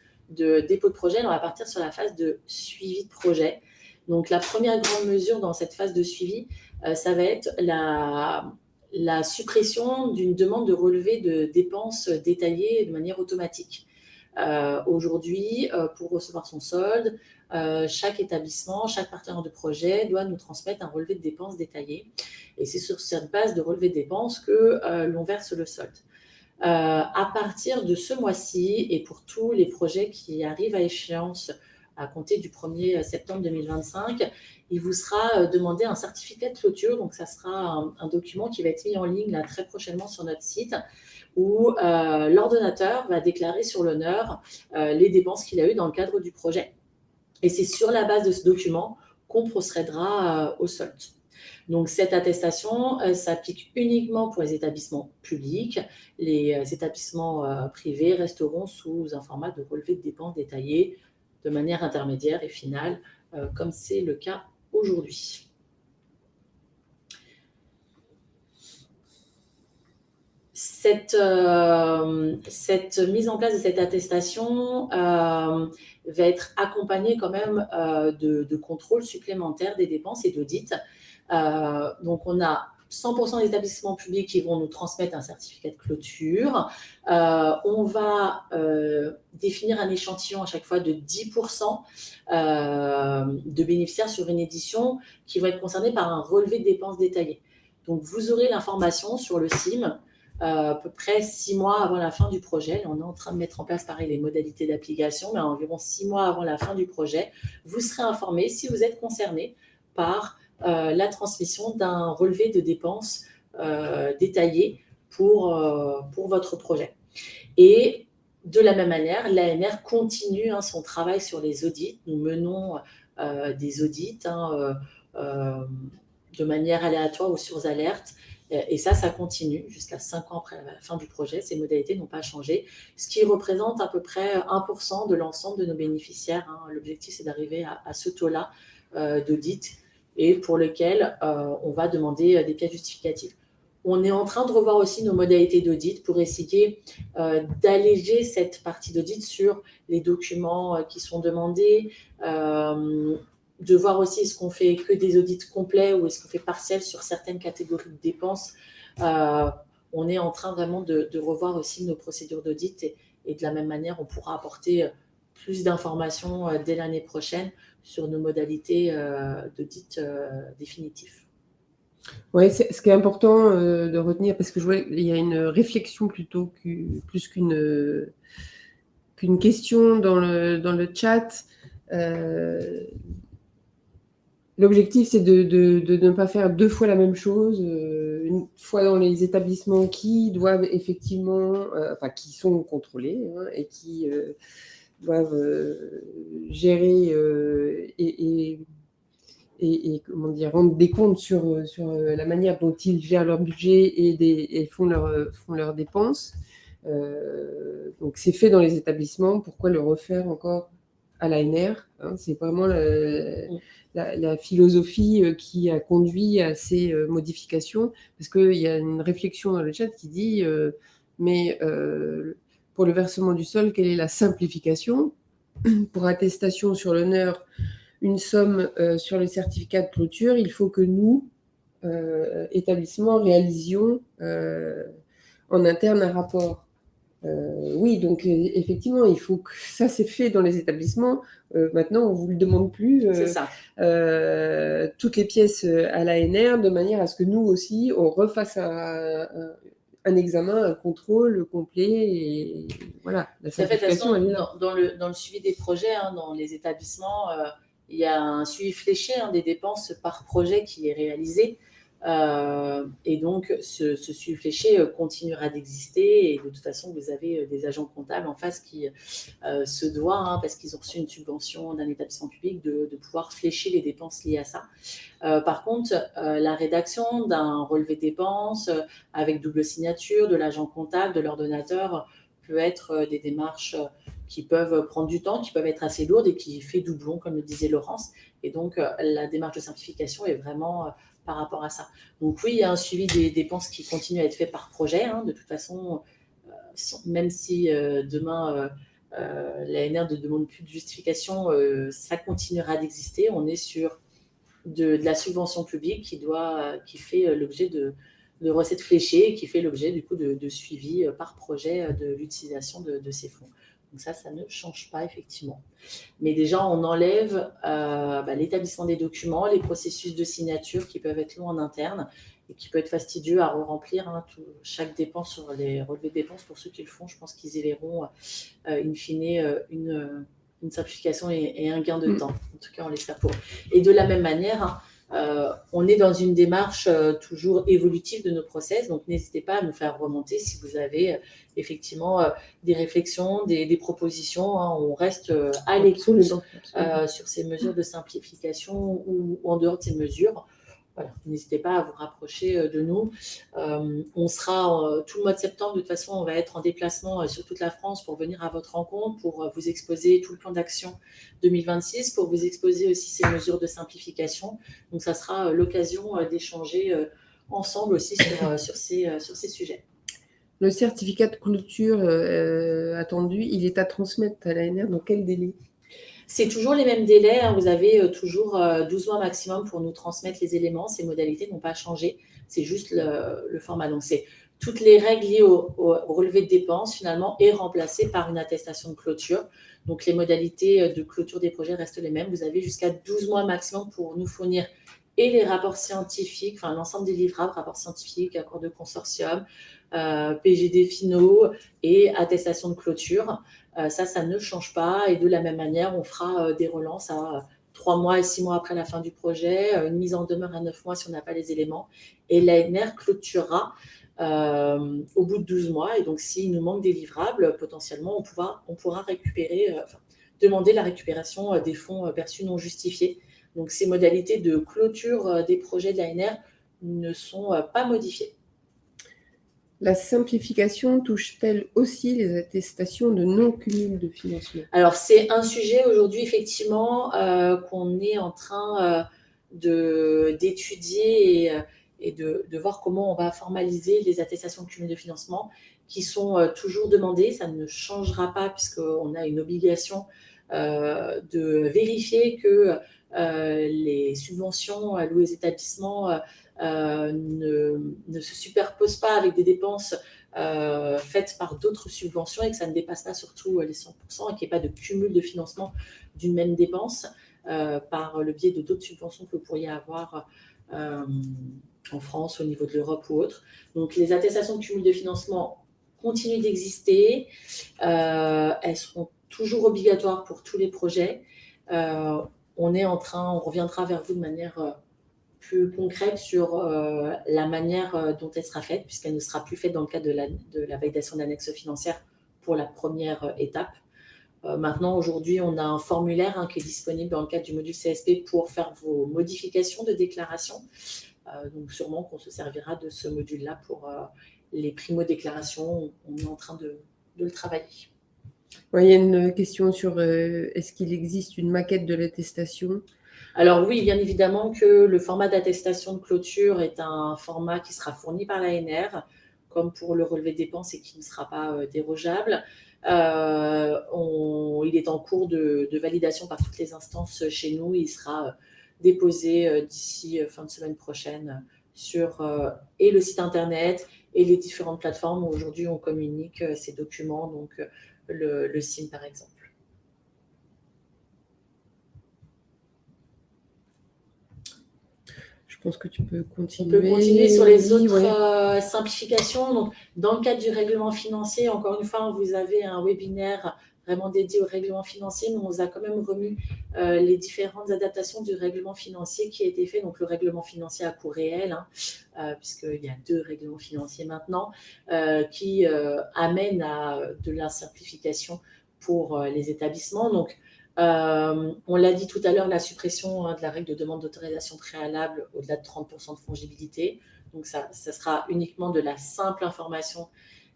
S1: dépôt de projet. On va partir sur la phase de suivi de projet. Donc, la première grande mesure dans cette phase de suivi, ça va être la suppression d'une demande de relevé de dépenses détaillées de manière automatique. Aujourd'hui, pour recevoir son solde, chaque établissement, chaque partenaire de projet doit nous transmettre un relevé de dépenses détaillé. Et c'est sur cette base de relevé de dépenses que l'on verse le solde. À partir de ce mois-ci, et pour tous les projets qui arrivent à échéance à compter du 1er septembre 2025, il vous sera demandé un certificat de clôture. Donc, ça sera un document qui va être mis en ligne là, très prochainement sur notre site où l'ordonnateur va déclarer sur l'honneur les dépenses qu'il a eues dans le cadre du projet. Et c'est sur la base de ce document qu'on procédera au solde. Donc, cette attestation s'applique uniquement pour les établissements publics. Les établissements privés resteront sous un format de relevé de dépenses détaillé de manière intermédiaire et finale, comme c'est le cas aujourd'hui. Cette mise en place de cette attestation va être accompagnée quand même de contrôles supplémentaires des dépenses et d'audits. Donc, on a 100% des établissements publics qui vont nous transmettre un certificat de clôture. On va définir un échantillon à chaque fois de 10% de bénéficiaires sur une édition qui vont être concernés par un relevé de dépenses détaillé. Donc, vous aurez l'information sur le CIM à peu près 6 mois avant la fin du projet. Là, on est en train de mettre en place, pareil, les modalités d'application, mais environ 6 mois avant la fin du projet, vous serez informé si vous êtes concerné par la transmission d'un relevé de dépenses détaillé pour votre projet. Et de la même manière, l'ANR continue son travail sur les audits. Nous menons des audits de manière aléatoire ou sur alerte. Et ça continue jusqu'à 5 ans après la fin du projet. Ces modalités n'ont pas changé, ce qui représente à peu près 1% de l'ensemble de nos bénéficiaires. L'objectif, c'est d'arriver à ce taux-là d'audit et pour lequel on va demander des pièces justificatives. On est en train de revoir aussi nos modalités d'audit pour essayer d'alléger cette partie d'audit sur les documents qui sont demandés, de voir aussi est-ce qu'on fait que des audits complets ou est-ce qu'on fait partiel sur certaines catégories de dépenses. On est en train vraiment de revoir aussi nos procédures d'audit et de la même manière, on pourra apporter plus d'informations dès l'année prochaine sur nos modalités d'audit définitifs.
S2: Oui, ce qui est important de retenir, parce que je vois qu'il y a une réflexion plutôt plus qu'une question dans le chat. L'objectif, c'est de ne pas faire 2 fois la même chose, une fois dans les établissements qui doivent effectivement, qui sont contrôlés et qui doivent gérer et comment dire, rendre des comptes sur la manière dont ils gèrent leur budget et font leurs dépenses. Donc, c'est fait dans les établissements. Pourquoi le refaire encore à l'ANR, c'est vraiment la philosophie qui a conduit à ces modifications, parce qu'il y a une réflexion dans le chat qui dit mais pour le versement du solde, quelle est la simplification? Pour attestation sur l'honneur, une somme sur les certificats de clôture, il faut que nous, établissements, réalisions en interne un rapport. Oui, donc effectivement, il faut que ça c'est fait dans les établissements. Maintenant, on ne vous le demande plus.
S1: C'est ça.
S2: Toutes les pièces à l'ANR, de manière à ce que nous aussi, on refasse un examen, un contrôle complet. Et voilà, la
S1: certification, elle est là. Dans le suivi des projets, dans les établissements, il y a un suivi fléché des dépenses par projet qui est réalisé. Et donc, ce suivi fléché continuera d'exister. Et de toute façon, vous avez des agents comptables en face qui se doivent, parce qu'ils ont reçu une subvention d'un établissement public, de pouvoir flécher les dépenses liées à ça. Par contre, la rédaction d'un relevé de dépenses avec double signature de l'agent comptable, de l'ordonnateur, peut être des démarches qui peuvent prendre du temps, qui peuvent être assez lourdes et qui fait doublon, comme le disait Laurence. Et donc, la démarche de simplification est vraiment par rapport à ça. Donc oui, il y a un suivi des dépenses qui continue à être fait par projet. De toute façon, même si demain, l'ANR ne demande plus de justification, ça continuera d'exister. On est sur de la subvention publique qui fait l'objet de recettes fléchées et qui fait l'objet du coup de suivi par projet de l'utilisation de ces fonds. Donc ça ne change pas effectivement. Mais déjà, on enlève l'établissement des documents, les processus de signature qui peuvent être longs en interne et qui peut être fastidieux à remplir chaque dépense sur les relevés de dépenses. Pour ceux qui le font, je pense qu'ils y verront in fine une simplification et un gain de temps. En tout cas, on l'espère pour eux. Et de la même manière, on est dans une démarche toujours évolutive de nos process, donc n'hésitez pas à nous faire remonter si vous avez effectivement des réflexions, des propositions. On reste à l'écoute sur ces mesures de simplification ou en dehors de ces mesures. Voilà, n'hésitez pas à vous rapprocher de nous. On sera tout le mois de septembre, de toute façon, on va être en déplacement sur toute la France pour venir à votre rencontre, pour vous exposer tout le plan d'action 2026, pour vous exposer aussi ces mesures de simplification. Donc, ça sera l'occasion d'échanger ensemble aussi sur ces sujets.
S2: Le certificat de clôture attendu, il est à transmettre à l'ANR dans quel délai ?
S1: C'est toujours les mêmes délais. Vous avez toujours 12 mois maximum pour nous transmettre les éléments. Ces modalités n'ont pas changé. C'est juste le format. Donc, c'est toutes les règles liées au relevé de dépenses, finalement, est remplacée par une attestation de clôture. Donc, les modalités de clôture des projets restent les mêmes. Vous avez jusqu'à 12 mois maximum pour nous fournir et les rapports scientifiques, enfin l'ensemble des livrables, rapports scientifiques, accords de consortium, PGD finaux et attestation de clôture. Ça ne change pas. Et de la même manière, on fera des relances à 3 mois et 6 mois après la fin du projet, une mise en demeure à 9 mois si on n'a pas les éléments. Et l'ANR clôturera au bout de 12 mois. Et donc, s'il nous manque des livrables, potentiellement, on pourra récupérer, demander la récupération des fonds perçus non justifiés. Donc, ces modalités de clôture des projets de l'ANR ne sont pas modifiées.
S2: La simplification touche-t-elle aussi les attestations de non-cumul de financement ?
S1: Alors, c'est un sujet aujourd'hui, effectivement, qu'on est en train d'étudier et de voir comment on va formaliser les attestations de cumul de financement qui sont toujours demandées. Ça ne changera pas puisqu'on a une obligation de vérifier que les subventions allouées aux établissements ne se superposent pas avec des dépenses faites par d'autres subventions et que ça ne dépasse pas surtout les 100% et qu'il n'y ait pas de cumul de financement d'une même dépense par le biais de d'autres subventions que vous pourriez avoir en France, au niveau de l'Europe ou autre. Donc, les attestations de cumul de financement continuent d'exister. Elles seront toujours obligatoires pour tous les projets. On reviendra vers vous de manière plus concrète sur la manière dont elle sera faite, puisqu'elle ne sera plus faite dans le cadre de la validation d'annexe financière pour la première étape. Maintenant, aujourd'hui, on a un formulaire qui est disponible dans le cadre du module CSP pour faire vos modifications de déclaration. Donc, sûrement qu'on se servira de ce module-là pour les primo-déclarations. On est en train de le travailler.
S2: Il y a une question sur est-ce qu'il existe une maquette de l'attestation ?
S1: Alors oui, bien évidemment que le format d'attestation de clôture est un format qui sera fourni par l'ANR. comme pour le relevé de dépenses et qui ne sera pas dérogeable. Il est en cours de validation par toutes les instances chez nous. Il sera déposé d'ici fin de semaine prochaine sur et le site internet et les différentes plateformes où aujourd'hui on communique ces documents, donc le SIM par exemple.
S2: Je pense que tu peux continuer.
S1: On peut continuer sur les autres simplifications. Donc, dans le cadre du règlement financier, encore une fois, vous avez un webinaire vraiment dédié au règlement financier, mais on vous a quand même remis les différentes adaptations du règlement financier qui a été fait. Donc, le règlement financier à coût réel, puisqu'il y a 2 règlements financiers maintenant, qui amènent à de la simplification pour les établissements. Donc, on l'a dit tout à l'heure, la suppression de la règle de demande d'autorisation préalable au-delà de 30% de fongibilité. Donc, ça sera uniquement de la simple information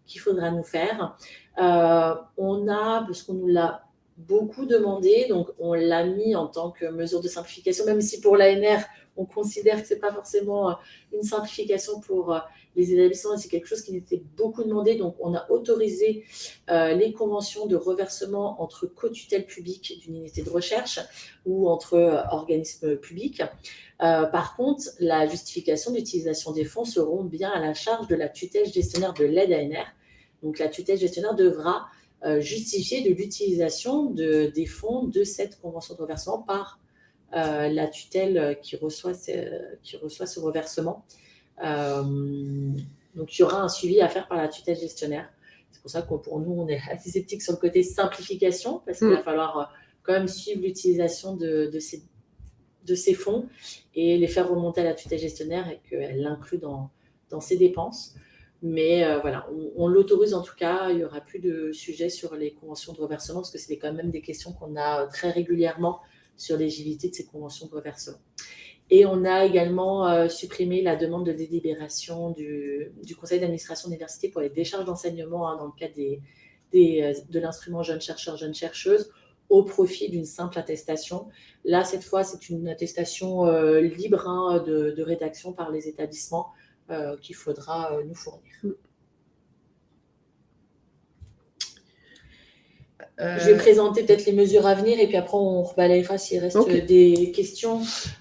S1: qu'il faudra nous faire. Parce qu'on nous l'a beaucoup demandé, donc on l'a mis en tant que mesure de simplification, même si pour l'ANR, on considère que ce n'est pas forcément une simplification pour les établissements, et c'est quelque chose qui était beaucoup demandé. Donc, on a autorisé les conventions de reversement entre co-tutelle publique d'une unité de recherche ou entre organismes publics. Par contre, la justification d'utilisation des fonds seront bien à la charge de la tutelle gestionnaire de l'aide ANR. Donc, la tutelle gestionnaire devra justifier de l'utilisation des fonds de cette convention de reversement par la tutelle qui reçoit ce reversement. Donc, il y aura un suivi à faire par la tutelle gestionnaire. C'est pour ça que pour nous, on est assez sceptique sur le côté simplification, parce qu'il va falloir quand même suivre l'utilisation de ces fonds et les faire remonter à la tutelle gestionnaire et qu'elle l'inclut dans ses dépenses. Mais voilà, on l'autorise en tout cas. Il n'y aura plus de sujet sur les conventions de reversement, parce que c'est quand même des questions qu'on a très régulièrement sur l'éligibilité de ces conventions de reversement. Et on a également supprimé la demande de délibération du conseil d'administration d'université pour les décharges d'enseignement dans le cadre de l'instrument jeunes chercheurs, jeunes chercheuses, au profit d'une simple attestation. Là, cette fois, c'est une attestation libre de rédaction par les établissements qu'il faudra nous fournir. Je vais présenter peut-être les mesures à venir et puis après on rebalayera s'il reste des questions.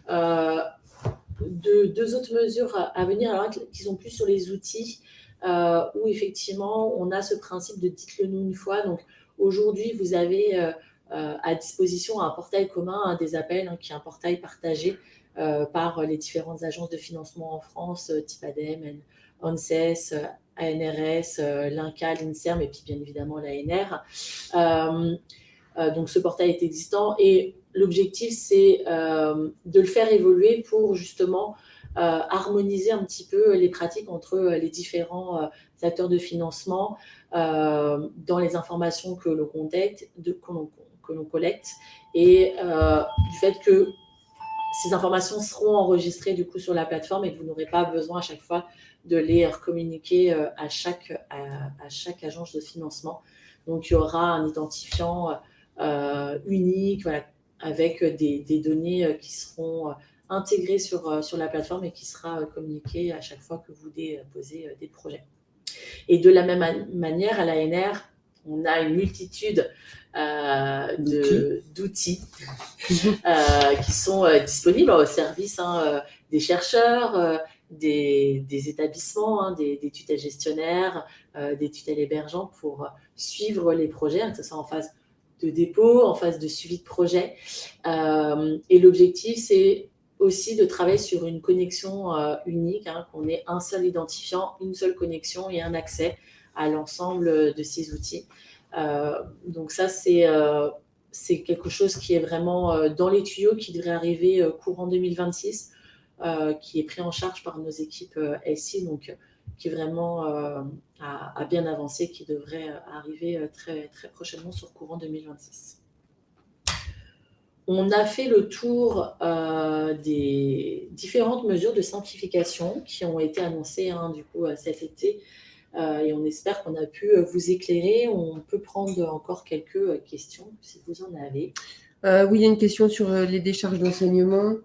S1: 2 autres mesures à venir, alors qui sont plus sur les outils, où effectivement on a ce principe de dites-le nous une fois. Donc aujourd'hui, vous avez à disposition un portail commun des appels, qui est un portail partagé par les différentes agences de financement en France, type ADEME, ANSES, ANRS, l'INCA, l'INSERM et puis bien évidemment l'ANR. Donc ce portail est existant et l'objectif c'est de le faire évoluer pour justement harmoniser un petit peu les pratiques entre les différents acteurs de financement dans les informations que l'on collecte et du fait que ces informations seront enregistrées du coup sur la plateforme et que vous n'aurez pas besoin à chaque fois de les communiquer à chaque agence de financement. Donc, il y aura un identifiant unique, voilà, avec des données qui seront intégrées sur la plateforme et qui sera communiqué à chaque fois que vous déposez des projets. Et de la même manière, à l'ANR, on a une multitude d'outils qui sont disponibles au service des chercheurs, des établissements, des tutelles gestionnaires, des tutelles hébergeantes pour suivre les projets, que ce soit en phase de dépôt, en phase de suivi de projet. Et l'objectif, c'est aussi de travailler sur une connexion unique, qu'on ait un seul identifiant, une seule connexion et un accès à l'ensemble de ces outils. Donc ça, c'est quelque chose qui est vraiment dans les tuyaux, qui devrait arriver courant 2026, qui est pris en charge par nos équipes SI, donc qui est vraiment a bien avancé, qui devrait arriver très, très prochainement sur courant 2026. On a fait le tour des différentes mesures de simplification qui ont été annoncées du coup cet été. Et on espère qu'on a pu vous éclairer. On peut prendre encore quelques questions si vous en avez.
S2: Oui, il y a une question sur les décharges d'enseignement.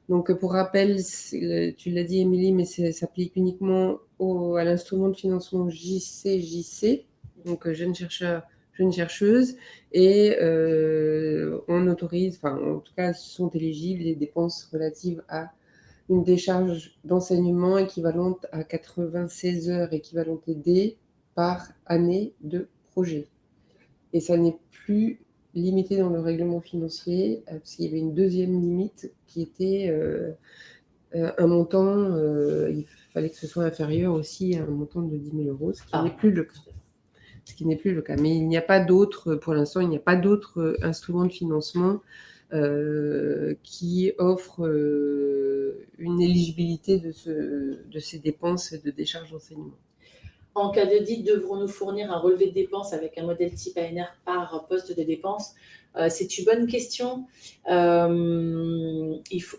S2: Donc, pour rappel, tu l'as dit, Émilie, mais ça s'applique uniquement à l'instrument de financement JCJC, donc jeunes chercheurs, jeunes chercheuses, et on autorise, enfin, en tout cas, sont éligibles les dépenses relatives à une décharge d'enseignement équivalente à 96 heures équivalent TD par année de projet. Et ça n'est plus limité dans le règlement financier, parce qu'il y avait une deuxième limite qui était un montant, il fallait que ce soit inférieur aussi à un montant de 10 000 euros, ce qui n'est plus le cas. Ce qui n'est plus le cas. Mais il n'y a pas d'autres, pour l'instant, il n'y a pas d'autres instruments de financement qui offrent une éligibilité de ces dépenses de décharge d'enseignement.
S1: En cas d'audit, devrons-nous fournir un relevé de dépenses avec un modèle type ANR par poste de dépenses? C'est une bonne question.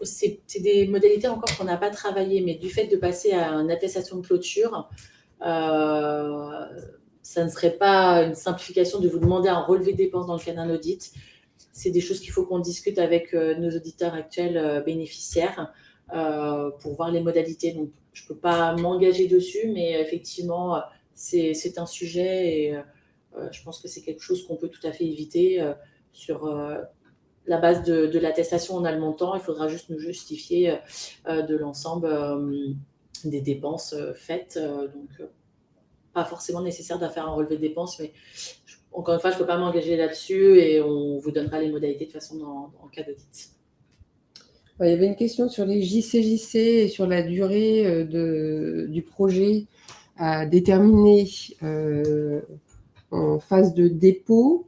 S1: C'est des modalités encore qu'on n'a pas travaillé, mais du fait de passer à une attestation de clôture, ça ne serait pas une simplification de vous demander un relevé de dépenses dans le cas d'un audit. C'est des choses qu'il faut qu'on discute avec nos auditeurs actuels bénéficiaires pour voir les modalités. Donc, je ne peux pas m'engager dessus, mais effectivement, c'est un sujet et je pense que c'est quelque chose qu'on peut tout à fait éviter. Sur la base de l'attestation, on a le montant, il faudra juste nous justifier de l'ensemble des dépenses faites. Donc, pas forcément nécessaire de faire un relevé de dépenses, mais encore une fois, je ne peux pas m'engager là-dessus et on vous donnera les modalités de toute façon en cas d'audit.
S2: Il y avait une question sur les JCJC et sur la durée du projet à déterminer en phase de dépôt.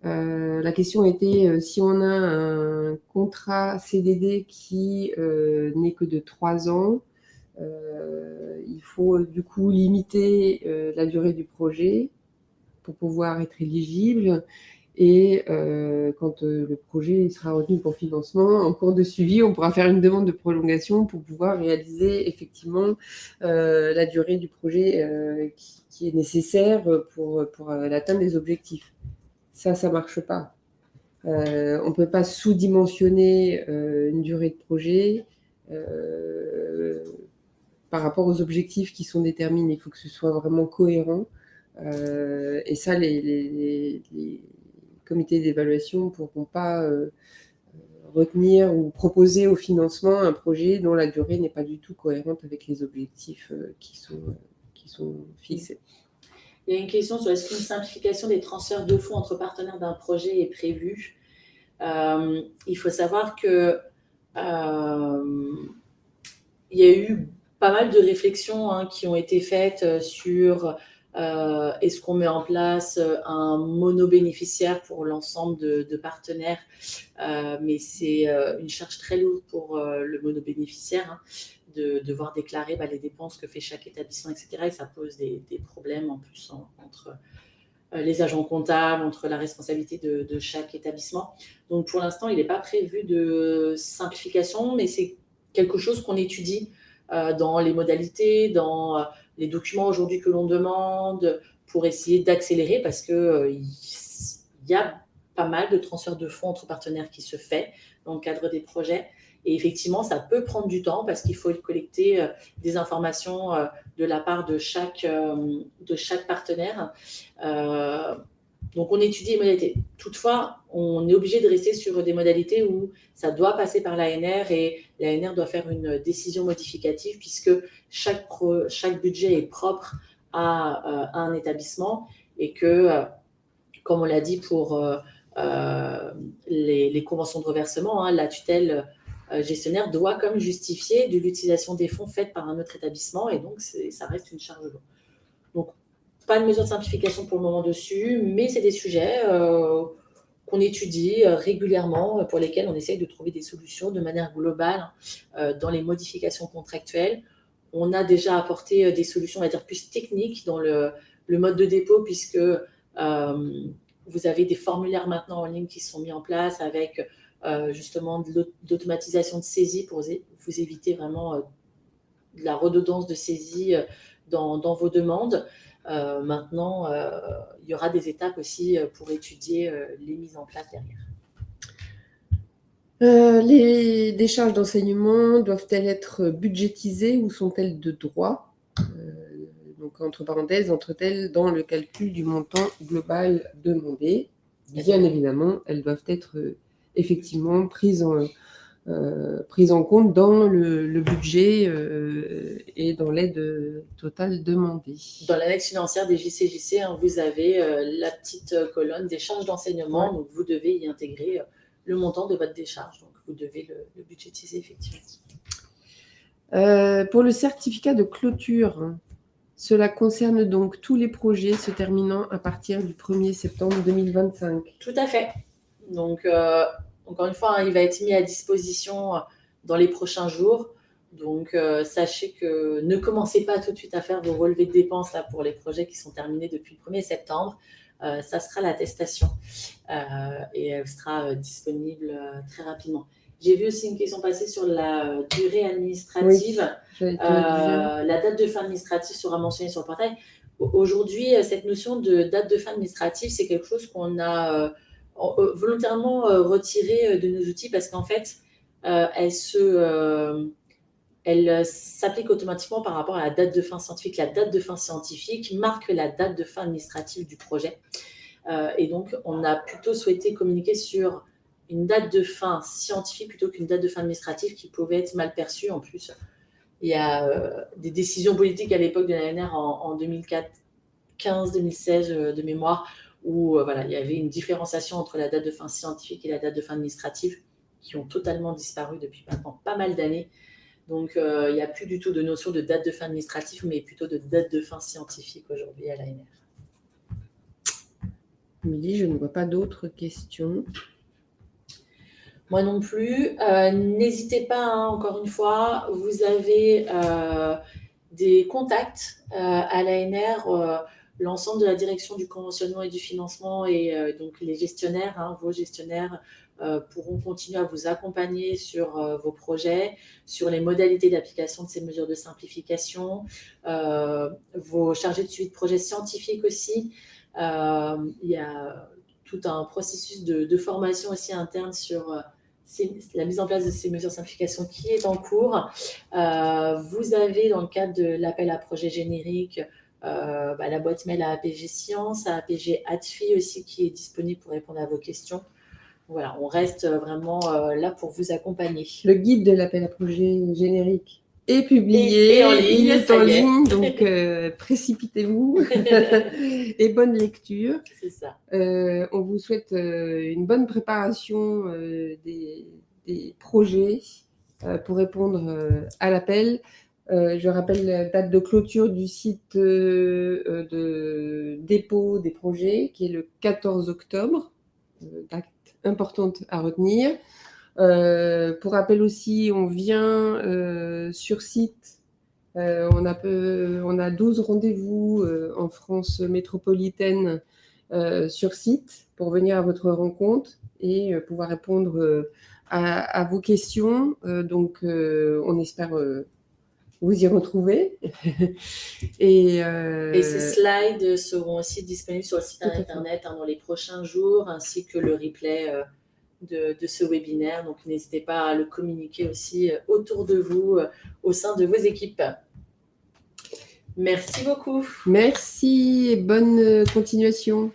S2: La question était si on a un contrat CDD qui n'est que de 3 ans, il faut du coup limiter la durée du projet pour pouvoir être éligible. Et quand le projet sera retenu pour financement, en cours de suivi, on pourra faire une demande de prolongation pour pouvoir réaliser effectivement la durée du projet qui est nécessaire pour l'atteinte des objectifs. Ça ne marche pas. On ne peut pas sous-dimensionner une durée de projet par rapport aux objectifs qui sont déterminés. Il faut que ce soit vraiment cohérent. Et ça, les comités d'évaluation ne pourront pas retenir ou proposer au financement un projet dont la durée n'est pas du tout cohérente avec les objectifs qui sont fixés.
S1: Il y a une question sur est-ce qu'une simplification des transferts de fonds entre partenaires d'un projet est prévue. Il faut savoir que il y a eu pas mal de réflexions qui ont été faites sur est-ce qu'on met en place un monobénéficiaire pour l'ensemble de partenaires, mais c'est une charge très lourde pour le monobénéficiaire de devoir déclarer les dépenses que fait chaque établissement, etc. Et ça pose des problèmes en plus entre les agents comptables, entre la responsabilité de chaque établissement. Donc pour l'instant, il n'est pas prévu de simplification, mais c'est quelque chose qu'on étudie dans les modalités, dans les documents aujourd'hui que l'on demande pour essayer d'accélérer parce qu'il y a pas mal de transferts de fonds entre partenaires qui se fait dans le cadre des projets. Et effectivement, ça peut prendre du temps parce qu'il faut collecter des informations de la part de chaque partenaire. Donc, on étudie les modalités. Toutefois, on est obligé de rester sur des modalités où ça doit passer par l'ANR et l'ANR doit faire une décision modificative puisque chaque budget est propre à un établissement et que, comme on l'a dit pour les conventions de reversement, la tutelle gestionnaire doit comme justifier de l'utilisation des fonds faite par un autre établissement et donc ça reste une charge lourde. Donc, pas de mesure de simplification pour le moment dessus, mais c'est des sujets qu'on étudie régulièrement, pour lesquels on essaye de trouver des solutions de manière globale dans les modifications contractuelles. On a déjà apporté des solutions, on va dire, plus techniques dans le mode de dépôt, puisque vous avez des formulaires maintenant en ligne qui sont mis en place avec justement de l'automatisation de saisie pour vous éviter vraiment de la redondance de saisie dans vos demandes. Maintenant, il y aura des étapes aussi pour étudier les mises en place derrière.
S2: Les décharges d'enseignement doivent-elles être budgétisées ou sont-elles de droit? Donc, entre parenthèses, entrent-elles dans le calcul du montant global demandé? Bien évidemment, elles doivent être effectivement prises en compte dans le budget et dans l'aide totale demandée.
S1: Dans l'annexe financière des JCJC, vous avez la petite colonne des charges d'enseignement. Ouais. Donc, vous devez y intégrer le montant de votre décharge. Donc, vous devez le budgétiser, effectivement.
S2: Pour le certificat de clôture, cela concerne donc tous les projets se terminant à partir du 1er septembre 2025.
S1: Tout à fait. Donc, encore une fois, il va être mis à disposition dans les prochains jours. Donc, sachez que ne commencez pas tout de suite à faire vos relevés de dépenses là, pour les projets qui sont terminés depuis le 1er septembre. Ça sera l'attestation et elle sera disponible très rapidement. J'ai vu aussi une question passer sur la durée administrative.
S2: Oui,
S1: la date de fin administrative sera mentionnée sur le portail. Aujourd'hui, cette notion de date de fin administrative, c'est quelque chose qu'on a volontairement retiré de nos outils parce qu'en fait, elle s'applique automatiquement par rapport à la date de fin scientifique. La date de fin scientifique marque la date de fin administrative du projet. Et donc, on a plutôt souhaité communiquer sur une date de fin scientifique plutôt qu'une date de fin administrative qui pouvait être mal perçue. En plus, il y a des décisions politiques à l'époque de l'ANR en 2015-2016 de mémoire où il y avait une différenciation entre la date de fin scientifique et la date de fin administrative qui ont totalement disparu depuis maintenant pas mal d'années. Donc, il n'y a plus du tout de notion de date de fin administrative, mais plutôt de date de fin scientifique aujourd'hui à l'ANR.
S2: Émilie, je ne vois pas d'autres questions.
S1: Moi non plus. N'hésitez pas, encore une fois, vous avez des contacts à l'ANR, l'ensemble de la direction du conventionnement et du financement et donc les gestionnaires, vos gestionnaires pourront continuer à vous accompagner sur vos projets, sur les modalités d'application de ces mesures de simplification, vos chargés de suivi de projets scientifiques aussi. Il y a tout un processus de formation aussi interne sur la mise en place de ces mesures de simplification qui est en cours. Vous avez, dans le cadre de l'appel à projet générique, la boîte mail à APG Science, à APG ADFI aussi, qui est disponible pour répondre à vos questions. Voilà, on reste vraiment là pour vous accompagner.
S2: Le guide de l'appel à projet générique est publié,
S1: et en ligne,
S2: il est en ligne, donc précipitez-vous et bonne lecture.
S1: C'est ça.
S2: On vous souhaite une bonne préparation des projets pour répondre à l'appel. Je rappelle la date de clôture du site de dépôt des projets, qui est le 14 octobre, date importante à retenir. Pour rappel aussi, on vient sur site. On a 12 rendez-vous en France métropolitaine sur site pour venir à votre rencontre et pouvoir répondre à vos questions. Donc, on espère vous y retrouver.
S1: Et ces slides seront aussi disponibles sur le site internet dans les prochains jours, ainsi que le replay de ce webinaire. Donc, n'hésitez pas à le communiquer aussi autour de vous, au sein de vos équipes. Merci beaucoup.
S2: Merci et bonne continuation.